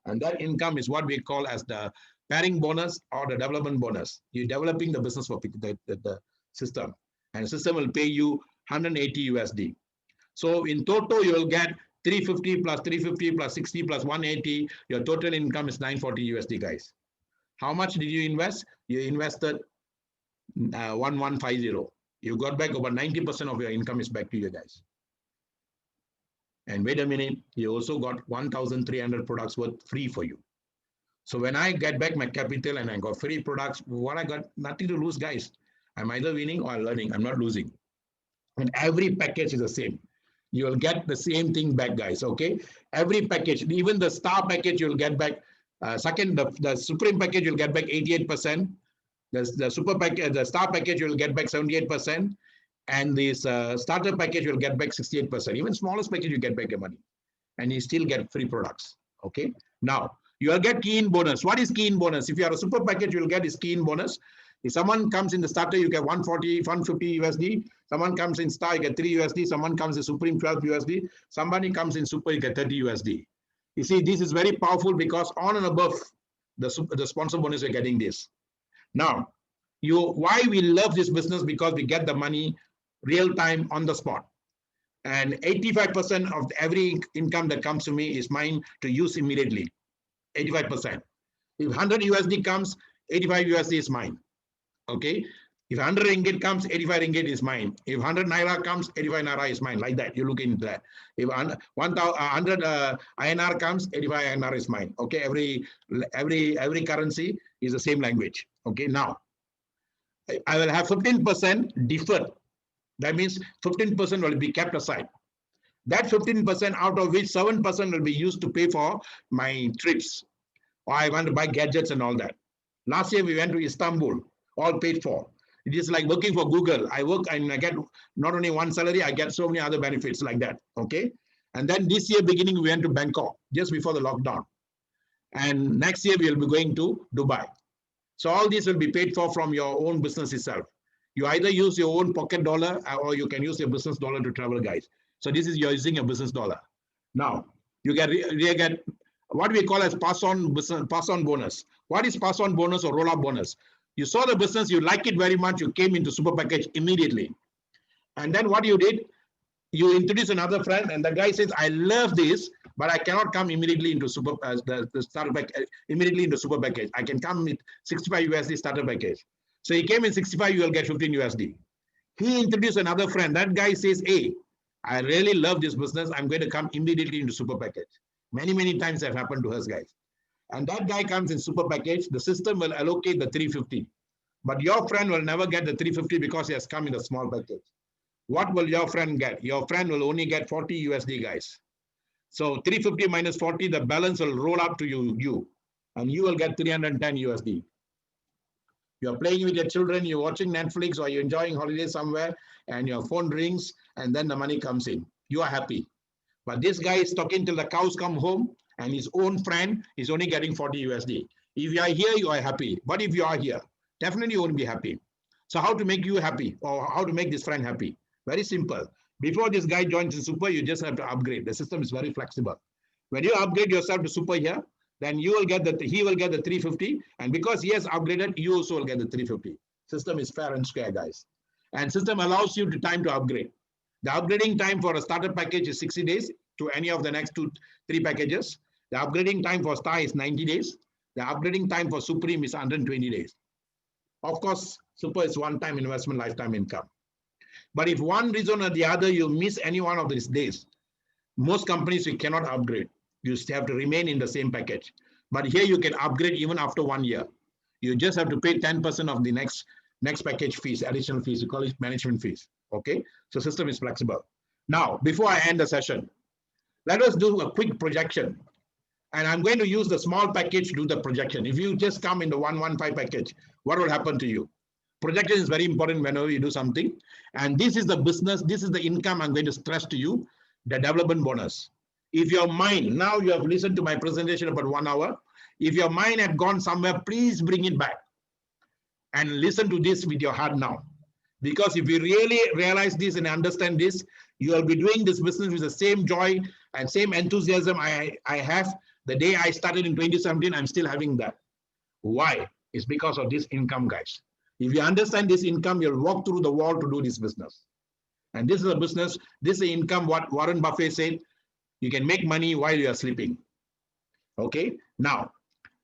And that income is what we call as the pairing bonus or the development bonus. You're developing the business for the system. And the system will pay you 180 USD. So in total, you'll get 350 plus 350 plus 60 plus 180. Your total income is 940 USD, guys. How much did you invest? You invested 1150. You got back over 90% of your income is back to you guys. And wait a minute, you also got 1,300 products worth free for you. So when I get back my capital and I got free products, what I got, nothing to lose, guys. I'm either winning or learning. I'm not losing. And every package is the same. You will get the same thing back, guys. Okay. Every package, even the Star package, you'll get back. Second, the Supreme package, you'll get back 88%. The Super package, the Star package, you'll get back 78%. And this starter package, you'll get back 68%. Even smallest package, you get back your money. And you still get free products. Okay. Now, you'll get key-in bonus. What is key-in bonus? If you are a Super package, you'll get is key-in bonus. If someone comes in the starter, you get 140, 150 USD. Someone comes in Star, you get 3 USD. Someone comes in Supreme, 12 USD. Somebody comes in Super, you get 30 USD. You see, this is very powerful because on and above the sponsor bonus, we're getting this. Now, why we love this business? Because we get the money real time on the spot. And 85% of every income that comes to me is mine to use immediately. 85%. If 100 USD comes, 85 USD is mine. Okay. If 100 ringgit comes, 85 ringgit is mine. If 100 naira comes, 85 naira is mine. Like that. You look into that. If 100 INR comes, 85 INR is mine. Okay. Every currency is the same language. Okay. Now, I will have 15% deferred. That means 15% will be kept aside. That 15% out of which 7% will be used to pay for my trips. Or I want to buy gadgets and all that. Last year we went to Istanbul, all paid for. It is like working for Google. I work and I get not only one salary, I get so many other benefits like that. Okay. And then this year beginning, we went to Bangkok just before the lockdown. And next year, we will be going to Dubai. So all these will be paid for from your own business itself. You either use your own pocket dollar or you can use your business dollar to travel, guys. So this is you're using a business dollar. Now, you get what we call as pass on bonus. What is pass on bonus or roll up bonus? You saw the business, you like it very much, you came into super package immediately. And then what you did, you introduce another friend, and the guy says, I love this, but I cannot come immediately into the starter package, immediately into super package. I can come with 65 USD starter package. So he came in 65, you will get 15 USD. He introduced another friend. That guy says, hey, I really love this business. I'm going to come immediately into super package. Many times have happened to us, guys. And that guy comes in super package. The system will allocate the 350. But your friend will never get the 350 because he has come in a small package. What will your friend get? Your friend will only get 40 USD, guys. So 350 minus 40, the balance will roll up to you, and you will get 310 USD. You're playing with your children, you're watching Netflix, or you're enjoying holiday somewhere, and your phone rings, and then the money comes in. You are happy. But this guy is talking till the cows come home, and his own friend is only getting 40 USD. If you are here, you are happy. But if you are here, definitely you won't be happy. So how to make you happy, or how to make this friend happy? Very simple. Before this guy joins in super, you just have to upgrade. The system is very flexible. When you upgrade yourself to super here, then you will get he will get the 350. And because he has upgraded, you also will get the 350. System is fair and square, guys. And system allows you the time to upgrade. The upgrading time for a starter package is 60 days to any of the next 3 packages. The upgrading time for Star is 90 days. The upgrading time for Supreme is 120 days. Of course, super is one-time investment, lifetime income. But if one reason or the other you miss any one of these days, most companies you cannot upgrade. You have to remain in the same package. But here you can upgrade even after 1 year. You just have to pay 10% of the next package fees, additional fees. You call it management fees. Okay, so system is flexible. Now, before I end the session, let us do a quick projection. And I'm going to use the small package to do the projection. If you just come in the 115 package, what will happen to you? Projection is very important whenever you do something. And this is the business, this is the income I'm going to stress to you, the development bonus. If your mind, now you have listened to my presentation about 1 hour, if your mind had gone somewhere, please bring it back and listen to this with your heart now. Because if you really realize this and understand this, you will be doing this business with the same joy and same enthusiasm I have. The day I started in 2017, I'm still having that. Why? It's because of this income, guys. If you understand this income, you'll walk through the wall to do this business. And this is a business, this is the income, what Warren Buffett said, you can make money while you are sleeping. Okay, now,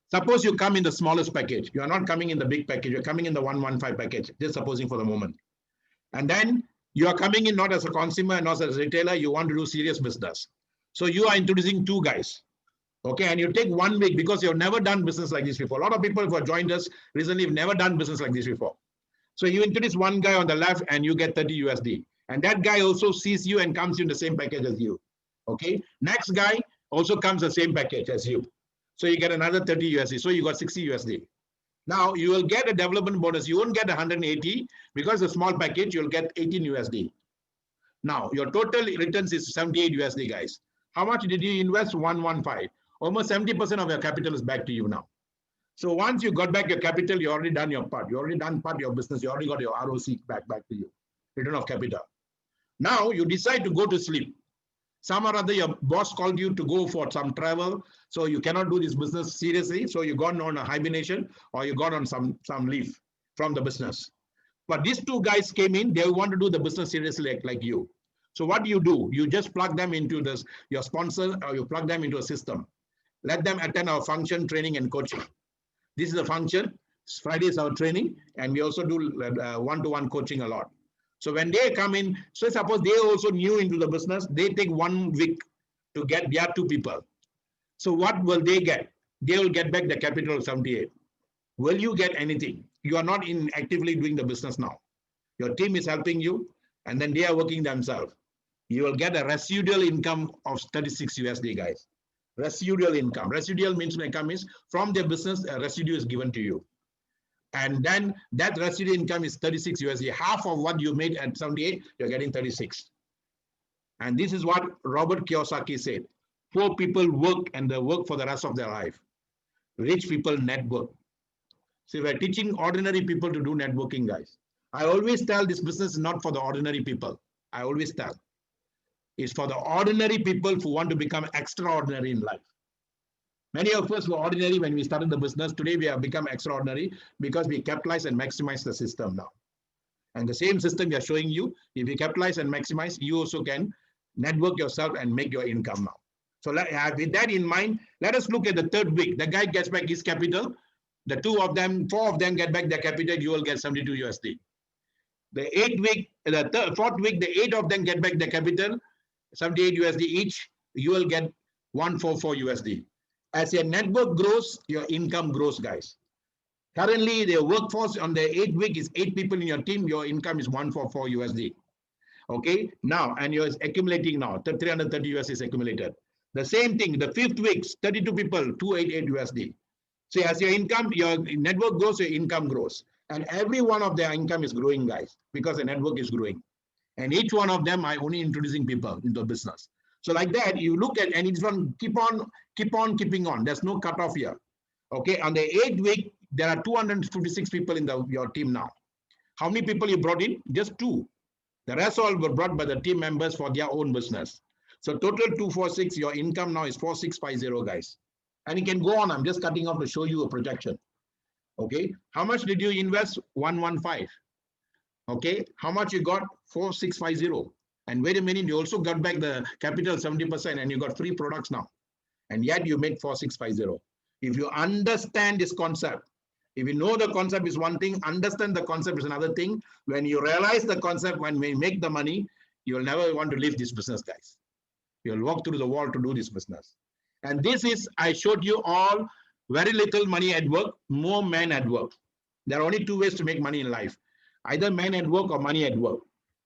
suppose you come in the smallest package. You are not coming in the big package, you're coming in the 115 package, just supposing for the moment. And then you are coming in not as a consumer and not as a retailer, you want to do serious business. So you are introducing 2 guys. Okay, and you take 1 week because you've never done business like this before. A lot of people who have joined us recently have never done business like this before. So you introduce 1 guy on the left and you get 30 USD. And that guy also sees you and comes in the same package as you. Okay, next guy also comes the same package as you. So you get another 30 USD. So you got 60 USD. Now you will get a development bonus. You won't get 180 because the small package, you'll get 18 USD. Now your total returns is 78 USD, guys. How much did you invest? 115. Almost 70% of your capital is back to you now. So once you got back your capital, you already done your part. You already done part of your business. You already got your ROC back to you. Return of capital. Now you decide to go to sleep. Some or other your boss called you to go for some travel. So you cannot do this business seriously. So you gone on a hibernation or you got on some leave from the business. But these 2 guys came in, they want to do the business seriously like you. So what do? You just plug them into this, your sponsor, or you plug them into a system. Let them attend our function, training, and coaching. This is a function. Friday is our training, and we also do one-to-one coaching a lot. So when they come in, so suppose they also new into the business, they take 1 week to get their 2 people. So what will they get? They will get back the capital of 78. Will you get anything? You are not actively doing the business now. Your team is helping you, and then they are working themselves. You will get a residual income of 36 USD, guys. Residual income. Residual means income is from their business, a residue is given to you. And then that residual income is 36 USD. Half of what you made at 78, you're getting 36. And this is what Robert Kiyosaki said. Poor people work and they work for the rest of their life. Rich people network. So we're teaching ordinary people to do networking, guys. I always tell this business is not for the ordinary people. I always tell it's for the ordinary people who want to become extraordinary in life. Many of us were ordinary when we started the business. Today we have become extraordinary because we capitalize and maximize the system now. And the same system we are showing you, if you capitalize and maximize, you also can network yourself and make your income now. So with that in mind, let us look at the third week. The guy gets back his capital. The four of them get back their capital. You will get 72 USD. The fourth week, the 8 of them get back their capital, 78 USD each. You will get 144 USD. As your network grows, your income grows, guys. Currently, the workforce on the 8th week is 8 people in your team. Your income is 144 USD. Okay, now, and you're accumulating now. 330 USD is accumulated. The same thing, the 5th week, 32 people, 288 USD. So as your income, your network grows, your income grows. And every one of their income is growing, guys, because the network is growing. And each one of them, I only introducing people into the business. So like that, you look at, and it's one keep on keeping on. There's no cutoff here. Okay, on the 8th week, there are 256 people in your team now. How many people you brought in? Just 2. The rest all were brought by the team members for their own business. So total 246, your income now is 4650, guys. And you can go on. I'm just cutting off to show you a projection. Okay, how much did you invest? 115. Okay, how much you got? 4650. And wait a minute, you also got back the capital 70%, and you got 3 products now. And yet you made 4650. If you understand this concept, if you know the concept is one thing, understand the concept is another thing. When you realize the concept, when we make the money, you'll never want to leave this business, guys. You'll walk through the wall to do this business. And this is, I showed you all, very little money at work, more men at work. There are only 2 ways to make money in life. Either men at work or money at work.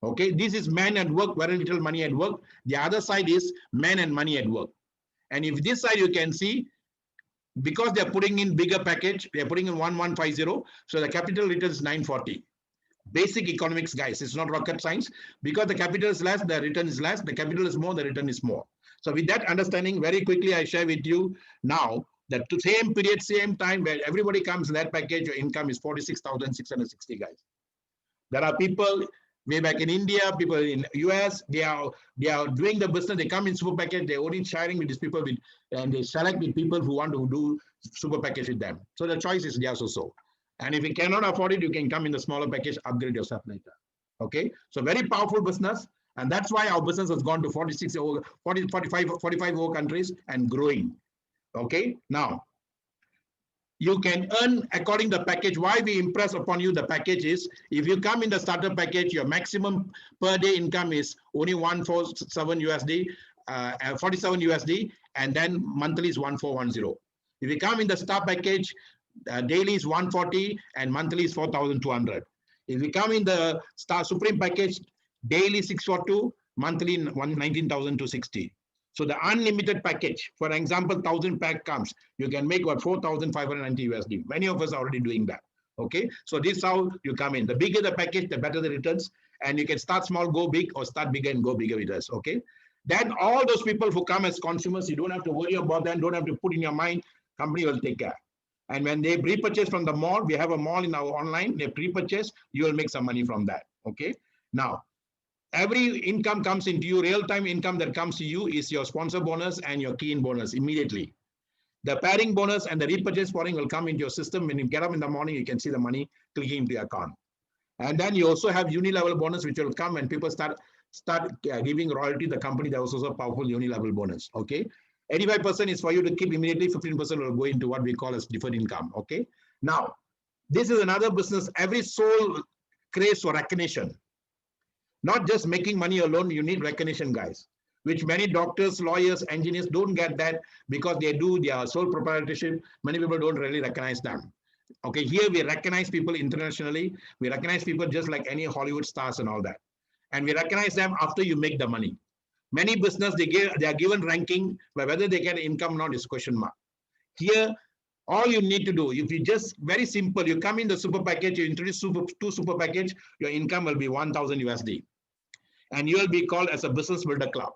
Okay, this is men at work, very little money at work. The other side is men and money at work. And if this side you can see, because they're putting in bigger package, they're putting in 1150, so the capital return is 940. Basic economics, guys, it's not rocket science. Because the capital is less, the return is less. The capital is more, the return is more. So with that understanding, very quickly I share with you now that the same period, same time, where everybody comes in that package, your income is 46,660, guys. There are people way back in India, people in US, they are doing the business. They come in super package. They're only sharing with these people, and they select with people who want to do super package with them. So the choice is theirs also. And if you cannot afford it, you can come in the smaller package, upgrade yourself later. Okay, so very powerful business, and that's why our business has gone to 45 countries and growing. Okay, now you can earn according to the package. Why we impress upon you the package is, if you come in the starter package, your maximum per day income is only 147 USD, 47 USD, and then monthly is 1410. If you come in the star package, daily is 140 and monthly is 4,200. If you come in the star supreme package, daily 642, monthly 19,260. So the unlimited package, for example, 1,000 pack comes, you can make what 4,590 USD. Many of us are already doing that. Okay, so this is how you come in. The bigger the package, the better the returns, and you can start small, go big, or start bigger and go bigger with us. Okay, then all those people who come as consumers, you don't have to worry about them. Don't have to put in your mind. Company will take care. And when they repurchase from the mall, we have a mall in our online. They pre-purchase, you will make some money from that. Okay, now. Every income comes into you, real-time income that comes to you is your sponsor bonus and your key-in bonus immediately. The pairing bonus and the repurchase pairing will come into your system. When you get up in the morning, you can see the money clicking into your account. And then you also have uni-level bonus, which will come when people start giving royalty to the company. There was also a powerful uni-level bonus. Okay, 85% is for you to keep immediately. 15% will go into what we call as deferred income. Okay, now this is another business. Every soul craves for recognition. Not just making money alone, you need recognition, guys, which many doctors, lawyers, engineers don't get that because they do their sole proprietorship. Many people don't really recognize them. Okay, here we recognize people internationally. We recognize people just like any Hollywood stars and all that. And we recognize them after you make the money. Many business, they are given ranking, but whether they get income or not is question mark. Here, all you need to do, if you just, very simple, you come in the super package, you introduce 2 super package, your income will be 1,000 USD. and you will be called as a business builder club.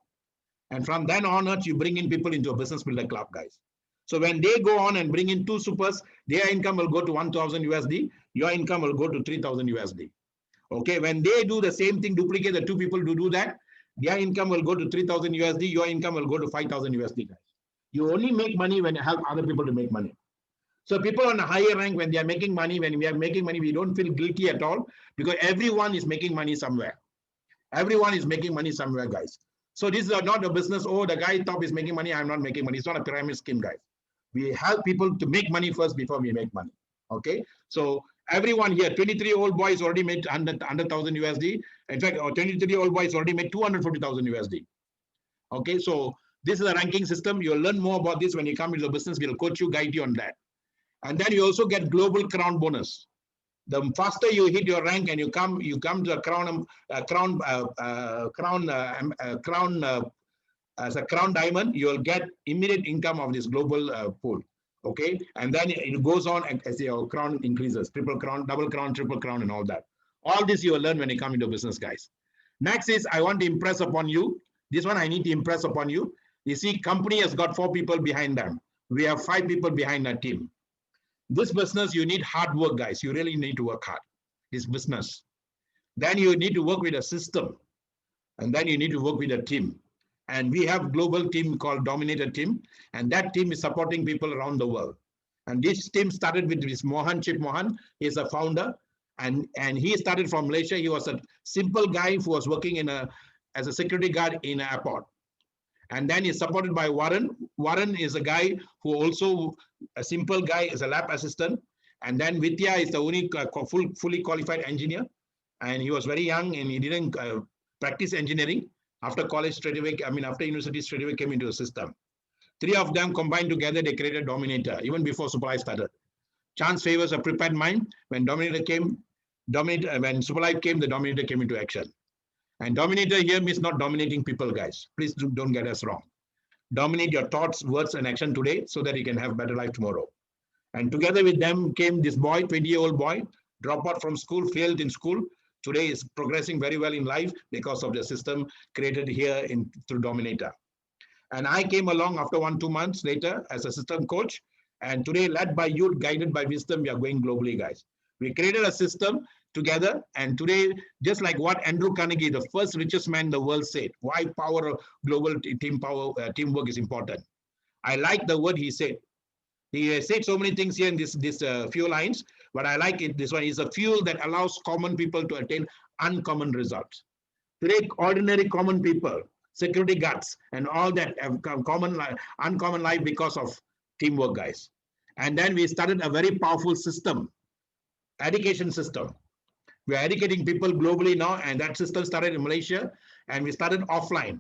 And from then onwards, you bring in people into a business builder club, guys. So when they go on and bring in 2 supers, their income will go to 1,000 USD. Your income will go to 3,000 USD. Okay, when they do the same thing, duplicate the 2 people to do that, their income will go to 3,000 USD. Your income will go to 5,000 USD, guys. You only make money when you help other people to make money. So people on a higher rank, when they are making money, when we are making money, we don't feel guilty at all because everyone is making money somewhere. Everyone is making money somewhere, guys. So this is not a business. Oh, the guy top is making money. I'm not making money. It's not a pyramid scheme, guys. We help people to make money first before we make money. Okay. So everyone here, 23-year-old boys already made 100,000 USD. In fact, 23-year-old boys already made 240,000 USD. Okay. So this is a ranking system. You'll learn more about this when you come into the business. We'll coach you, guide you on that. And then you also get global crown bonus. The faster you hit your rank and you come to a as a crown diamond, you will get immediate income of this global pool. Okay, and then it goes on as your crown increases, triple crown, double crown, triple crown, and all that. All this you will learn when you come into business, guys. Next is I want to impress upon you. This one I need to impress upon you. You see, company has got 4 people behind them. We have 5 people behind our team. This business, you need hard work, guys. You really need to work hard. This business. Then you need to work with a system. And then you need to work with a team. And we have a global team called Dominator Team. And that team is supporting people around the world. And this team started with this Mohan, Chip Mohan. He's a founder. And he started from Malaysia. He was a simple guy who was working as a security guard in an airport. And then he's supported by Warren. Warren is a guy who also, a simple guy, is a lab assistant. And then Vidya is the only fully qualified engineer. And he was very young and he didn't practice engineering. After college straight away, after university straight away came into the system. 3 of them combined together, they created Dominator, even before Superlife started. Chance favors a prepared mind. When Dominator came, when Superlife came, the Dominator came into action. And Dominator here means not dominating people, guys. Please don't get us wrong. Dominate your thoughts, words, and action today so that you can have better life tomorrow. And together with them came this boy, 20-year-old boy, dropped out from school, failed in school. Today is progressing very well in life because of the system created here through Dominator. And I came along after 1-2 months later as a system coach. And today, led by youth, guided by wisdom, we are going globally, guys. We created a system together, and today, just like what Andrew Carnegie, the first richest man in the world, said, why global teamwork is important. I like the word he said. He said so many things here in this few lines, but I like it. This one is a fuel that allows common people to attain uncommon results. Today, ordinary common people, security guards, and all that have uncommon life because of teamwork, guys. And then we started a very powerful system, education system. We are educating people globally now, and that system started in Malaysia, and we started offline.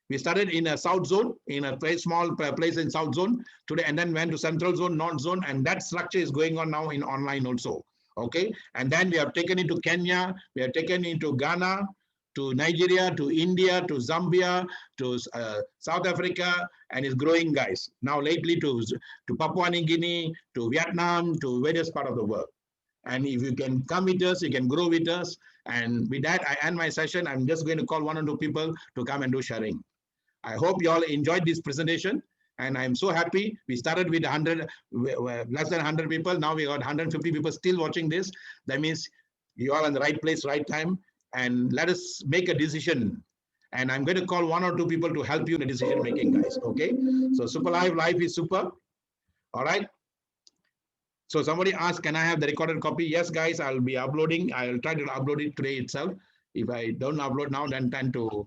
We started in a South Zone, in a very small place in South Zone today, and then went to Central Zone, North Zone, and that structure is going on now in online also. Okay, and then we have taken it to Kenya, we have taken it to Ghana, to Nigeria, to India, to Zambia, to South Africa, and it's growing, guys. Now lately to Papua New Guinea, to Vietnam, to various parts of the world. And if you can come with us, you can grow with us. And with that, I end my session. I'm just going to call 1 or 2 people to come and do sharing. I hope you all enjoyed this presentation. And I'm so happy. We started with less than 100 people. Now we got 150 people still watching this. That means you are in the right place, right time. And let us make a decision. And I'm going to call 1 or 2 people to help you in the decision making, guys. Okay. So Superlife life is super. All right. So somebody asked, can I have the recorded copy? Yes, guys, I'll be uploading. I'll try to upload it today itself. If I don't upload now, then tend to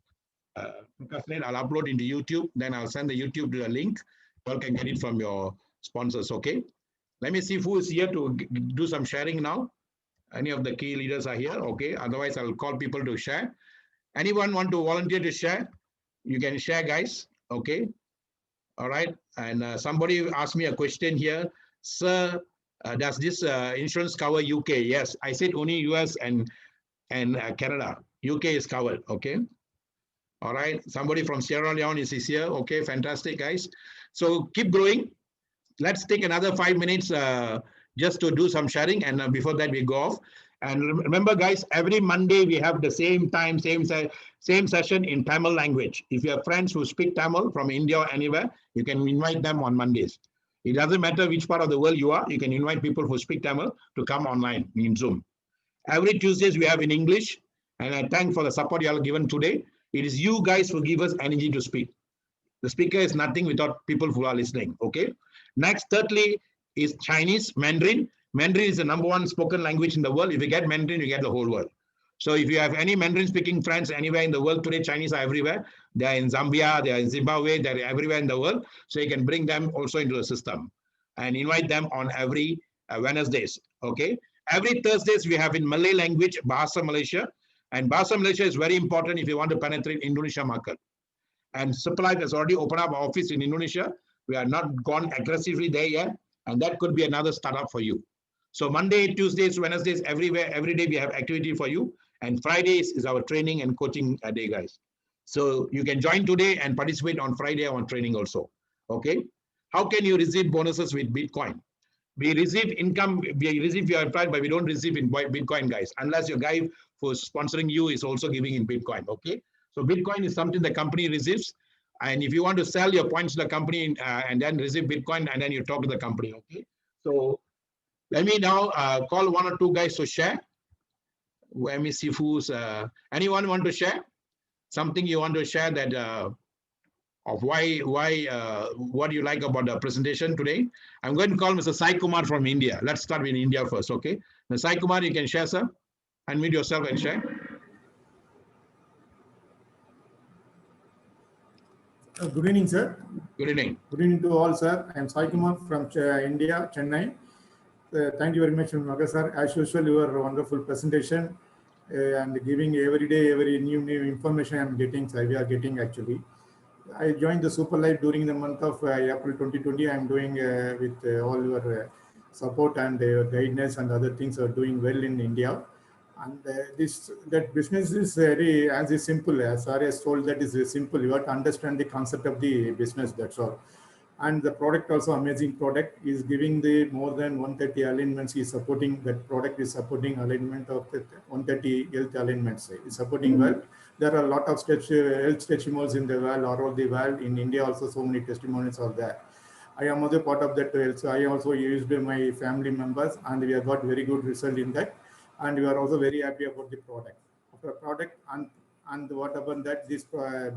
procrastinate. I'll upload into YouTube. Then I'll send the YouTube to a link. You all can get it from your sponsors, okay? Let me see who is here to do some sharing now. Any of the key leaders are here, okay? Otherwise, I'll call people to share. Anyone want to volunteer to share? You can share, guys, okay? All right, and somebody asked me a question here. Sir, does this insurance cover UK? Yes, I said only US and Canada. UK is covered, okay? All right, somebody from Sierra Leone is here. Okay, fantastic, guys. So keep growing. Let's take another 5 minutes just to do some sharing, and before that we go off. And remember, guys, every Monday we have the same time, same session in Tamil language. If you have friends who speak Tamil from India or anywhere, you can invite them on Mondays. It doesn't matter which part of the world you are, you can invite people who speak Tamil to come online in Zoom. Every Tuesdays we have in English, and I thank for the support you all given today. It is you guys who give us energy to speak. The speaker is nothing without people who are listening. Okay. Next, thirdly, is Chinese, Mandarin. Mandarin is the #1 spoken language in the world. If you get Mandarin, you get the whole world. So if you have any Mandarin speaking friends anywhere in the world today, Chinese are everywhere. They are in Zambia, they are in Zimbabwe, they are everywhere in the world. So you can bring them also into the system and invite them on every Wednesdays. Okay. Every Thursdays we have in Malay language, Bahasa Malaysia. And Bahasa Malaysia is very important if you want to penetrate Indonesia market. And Superlife has already opened up office in Indonesia. We are not gone aggressively there yet, and that could be another startup for you. So Monday, Tuesdays, Wednesdays, everywhere, every day we have activity for you, and Fridays is our training and coaching day, guys. So you can join today and participate on Friday on training also. Okay. How can you receive bonuses with Bitcoin? We receive income, we receive your applied, but we don't receive in Bitcoin, guys, unless your guy who's sponsoring you is also giving in Bitcoin. Okay. So Bitcoin is something the company receives. And if you want to sell your points to the company and then receive Bitcoin, and then you talk to the company. Okay. So let me now call 1 or 2 guys to share. Let me see who's, anyone want to share? Something you want to share that of why what you like about the presentation today. I'm going to call Mr. Sai Kumar from India. Let's start with India first, okay? Mr. Sai Kumar, you can share, sir. Unmute yourself and share. Good evening, sir. Good evening. Good evening to all, sir. I am Sai Kumar from India, Chennai. Thank you very much, Maga, sir. As usual, your wonderful presentation and giving every day, every new information I'm getting, sir, we are getting actually. I joined the Super Life during the month of April 2020. I'm doing with all your support and guidance and other things are doing well in India. And that business is very as is simple. As Sari has told, that is simple. You have to understand the concept of the business. That's all. And the product also amazing product is giving the more than 130 alignments. Is supporting that product is supporting alignment of the 130 health alignments. Is supporting well. There are a lot of health testimonials in the world or all the world. In India also so many testimonials are there. I am also part of that. So I also used my family members and we have got very good result in that. And we are also very happy about the product. After product and what about that this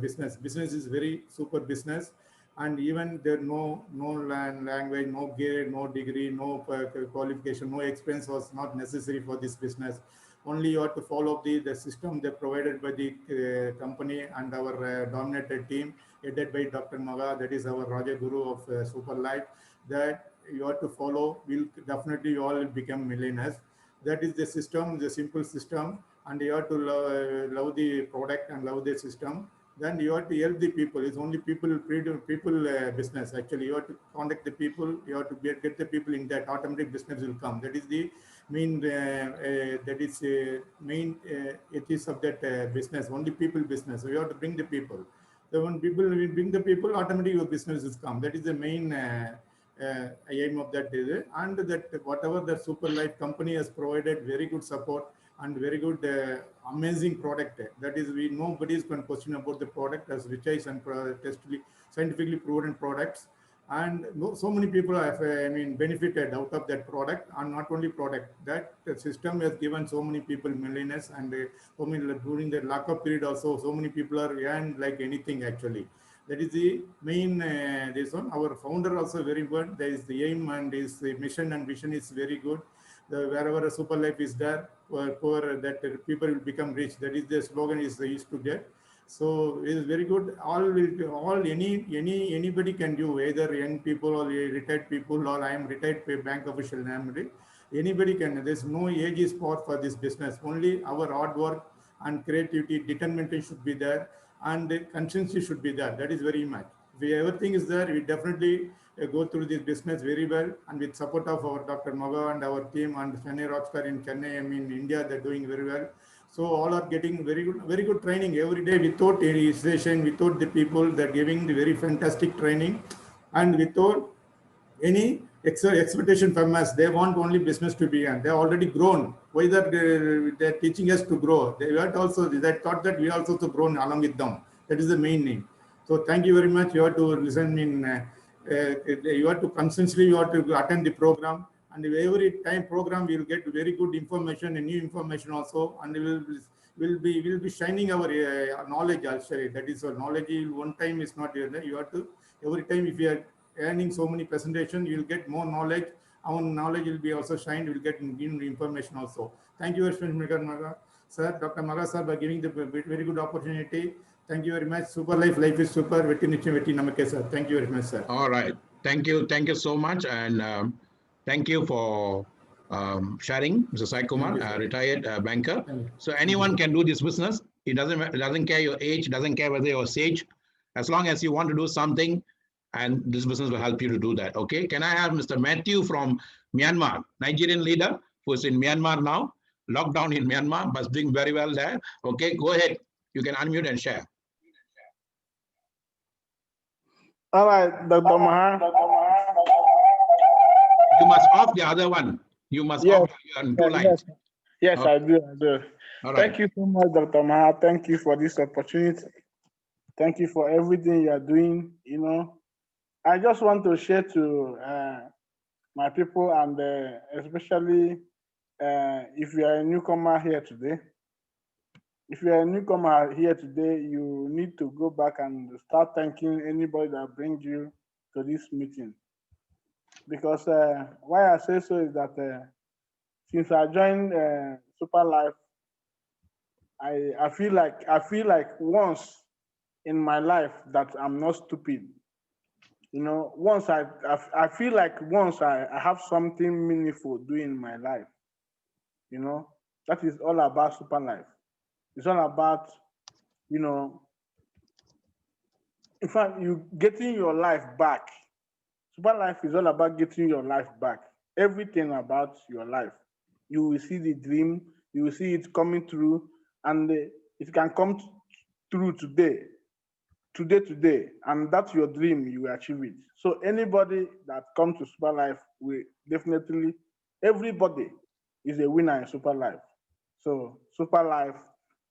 business is very super business. And even there no language, no grade, no degree, no qualification, no experience was not necessary for this business. Only you have to follow the system they provided by the company and our dominated team headed by Dr. Maga, that is our Raja Guru of Super Life, that you have to follow. Will definitely you all will become millionaires. That is the system, the simple system, and you have to love the product and love the system. Then you have to help the people. It's only people business. Actually, you have to contact the people. You have to get the people in that. Automatic business will come. That is the main. Main ethics of that business. Only people business. So you have to bring the people. So when people will bring the people, automatically your business will come. That is the main aim of that. And that whatever the Super Life company has provided, very good support. And very good, amazing product. That is, nobody is going to question about the product as research and scientifically proven products. And so many people have, benefited out of that product. And not only product, that system has given so many people millionaires. And so many during the lockup period also, so many people are earned like anything actually. That is the main this one. Our founder also very good. There is the aim and his mission and vision is very good. Wherever a Super Life is there, poor that people will become rich. That is the slogan is to get. So it is very good. Anybody can do, either young people or retired people, or I am retired bank official. Anybody can. There's no age is spot for this business. Only our hard work and creativity, determination should be there, and consistency should be there. That is very much. If everything is there, we definitely go through this business very well, and with support of our Dr. Maga and our team and Chennai Rockstar in Chennai, India, they're doing very well. So all are getting very good training every day without any session, without the people, they're giving the very fantastic training, and without any expectation from us. They want only business to be, and they already grown. Why that they're teaching us to grow? They thought that we also to grow along with them. That is the main name. So thank you very much. You have to listen in. You have to constantly you have to attend the program, and every time program we will get very good information and new information also, and we will be shining our knowledge actually. That is our knowledge. One time is not there. You have to every time if you are earning so many presentation, you will get more knowledge. Our knowledge will be also shined. We will get new information also. Thank you very much, sir, Dr. Maga sir, by giving the very good opportunity. Thank you very much. Super life is super. Vetti nicham vetti namakke, sir. Thank you very much, sir. All right. Thank you so much, and thank you for sharing, Mr. Sai Kumar, retired banker. So anyone can do this business. It doesn't care your age, doesn't care whether you're sage, as long as you want to do something, and this business will help you to do that. Okay. Can I have Mr. Matthew from Myanmar, Nigerian leader who is in Myanmar now, locked down in Myanmar, but doing very well there. Okay, go ahead. You can unmute and share. All right, Dr. Maha. You must off the other one. You must off on two lines. Yes, Okay. I do. All right. Thank you so much, Dr. Maha. Thank you for this opportunity. Thank you for everything you are doing. You know, I just want to share to my people, and especially if you are a newcomer here today. If you are a newcomer here today, you need to go back and start thanking anybody that brings you to this meeting. Because why I say so is that since I joined Super Life, I feel like once in my life that I'm not stupid. You know, once I feel like once I have something meaningful doing in my life. You know, that is all about Super Life. It's all about, you know, in fact, you getting your life back. Super Life is all about getting your life back. Everything about your life. You will see the dream, you will see it coming through, and it can come through today, and that's your dream, you will achieve it. So anybody that comes to Super Life will definitely, everybody is a winner in Super Life. So Super Life,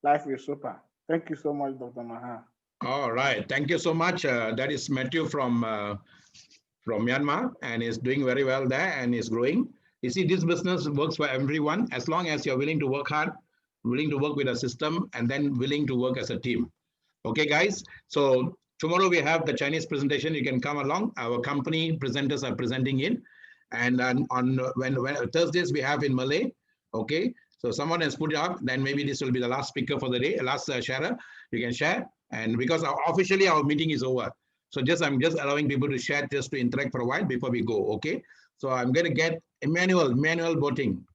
life is super. Thank you so much, Dr. Maha. All right. Thank you so much. That is Matthew from Myanmar, and is doing very well there and is growing. You see, this business works for everyone as long as you're willing to work hard, willing to work with a system, and then willing to work as a team. Okay, guys. So tomorrow we have the Chinese presentation. You can come along. Our company presenters are presenting in, and on when Thursdays we have in Malay. Okay. So someone has put it up, then maybe this will be the last speaker for the day, last sharer. You can share. And because officially our meeting is over. So I'm just allowing people to share, just to interact for a while before we go. Okay. So I'm going to get Emmanuel Boating.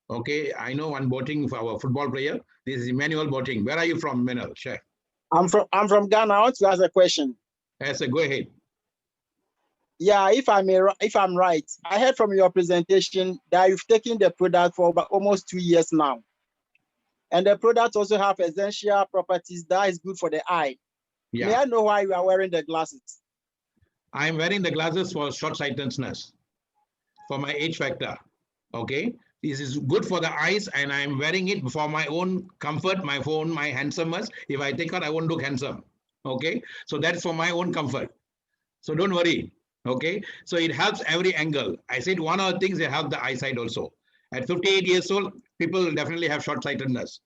Okay. I know one Boating for our football player. This is Emmanuel Boating. Where are you from, Emmanuel? Share. I'm from Ghana. I want to ask a question. Yes, go ahead. Yeah, if I'm right, I heard from your presentation that you've taken the product for about almost 2 years now. And the product also have essential properties that is good for the eye. Yeah. May I know why you are wearing the glasses? I'm wearing the glasses for short-sightedness, for my age factor. Okay. This is good for the eyes, and I'm wearing it for my own comfort, my handsomeness. If I take out, I won't look handsome. Okay. So that's for my own comfort. So don't worry. Okay, so it helps every angle. I said one of the things, they help the eyesight also. At 58 years old, people definitely have short-sightedness.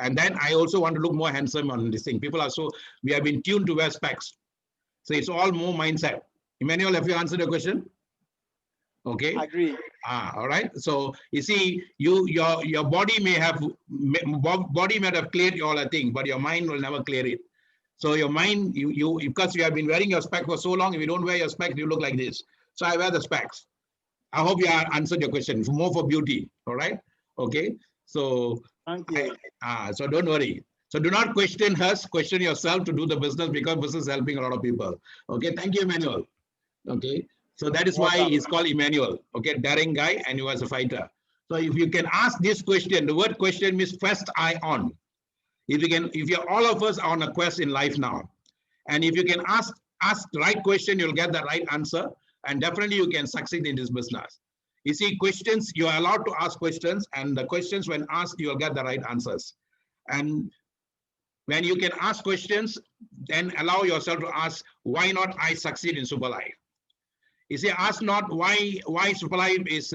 And then I also want to look more handsome on this thing. People are we have been tuned to wear specs. So it's all more mindset. Emmanuel, have you answered the question? Okay. I agree. All right. So you see, your body may have cleared all the thing, but your mind will never clear it. So your mind, because you have been wearing your spec for so long, if you don't wear your specs, you look like this. So I wear the specs. I hope you answered your question. More for beauty. All right. Okay. So thank you. So don't worry. So do not question us. Question yourself to do the business, because business is helping a lot of people. Okay. Thank you, Emmanuel. Okay. So that is why he's called Emmanuel. Okay. Daring guy, and he was a fighter. So if you can ask this question, the word question means first eye on. If all of us are on a quest in life now, and if you can ask the right question, you'll get the right answer. and definitely you can succeed in this business. You see, questions, you are allowed to ask questions, and the questions when asked, you'll get the right answers. And when you can ask questions, then allow yourself to ask, why not I succeed in Superlife? You see, ask not why Superlife is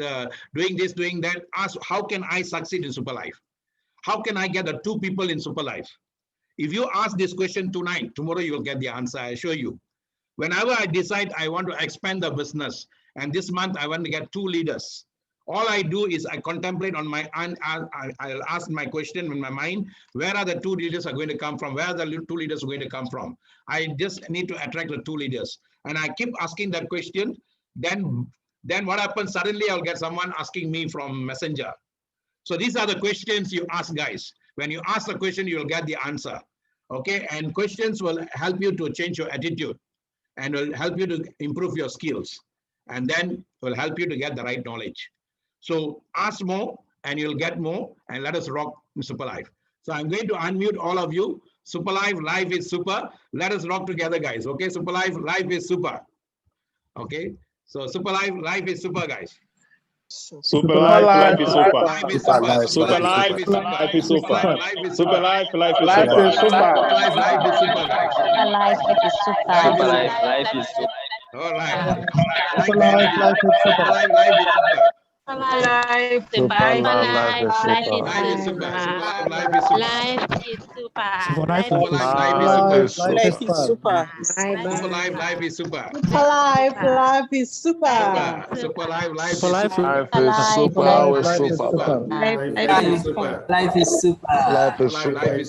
doing this, doing that. Ask, how can I succeed in Superlife? How can I get the 2 people in Superlife? If you ask this question tonight, tomorrow you will get the answer, I assure you. Whenever I decide I want to expand the business, and this month I want to get 2 leaders, all I do is I contemplate on my, I'll ask my question in my mind, where are the 2 leaders are going to come from? Where are the 2 leaders are going to come from? I just need to attract the 2 leaders. And I keep asking that question. Then what happens? Suddenly I'll get someone asking me from Messenger. So these are the questions you ask, guys. When you ask the question, you'll get the answer. Okay, and questions will help you to change your attitude and will help you to improve your skills. And then will help you to get the right knowledge. So ask more and you'll get more, and let us rock Superlife. So I'm going to unmute all of you. Superlife, life is super. Let us rock together, guys. Okay, Superlife, life is super. Okay, so Superlife, life is super, guys. Superlife, life is super. Life is super. Superlife, life is super. Superlife, life is Life super. is super. Superlife, life is super, guys. Life is super. Life is super. All right. Superlife, life is super. Life is super. Life is super. Life is super. super. Life is super. Life is super. Life is super. Life is super. Superlife, life is super. Life is super. Superlife, life is Life super. is super. Life is super. Life is super. Life is super. Life is super.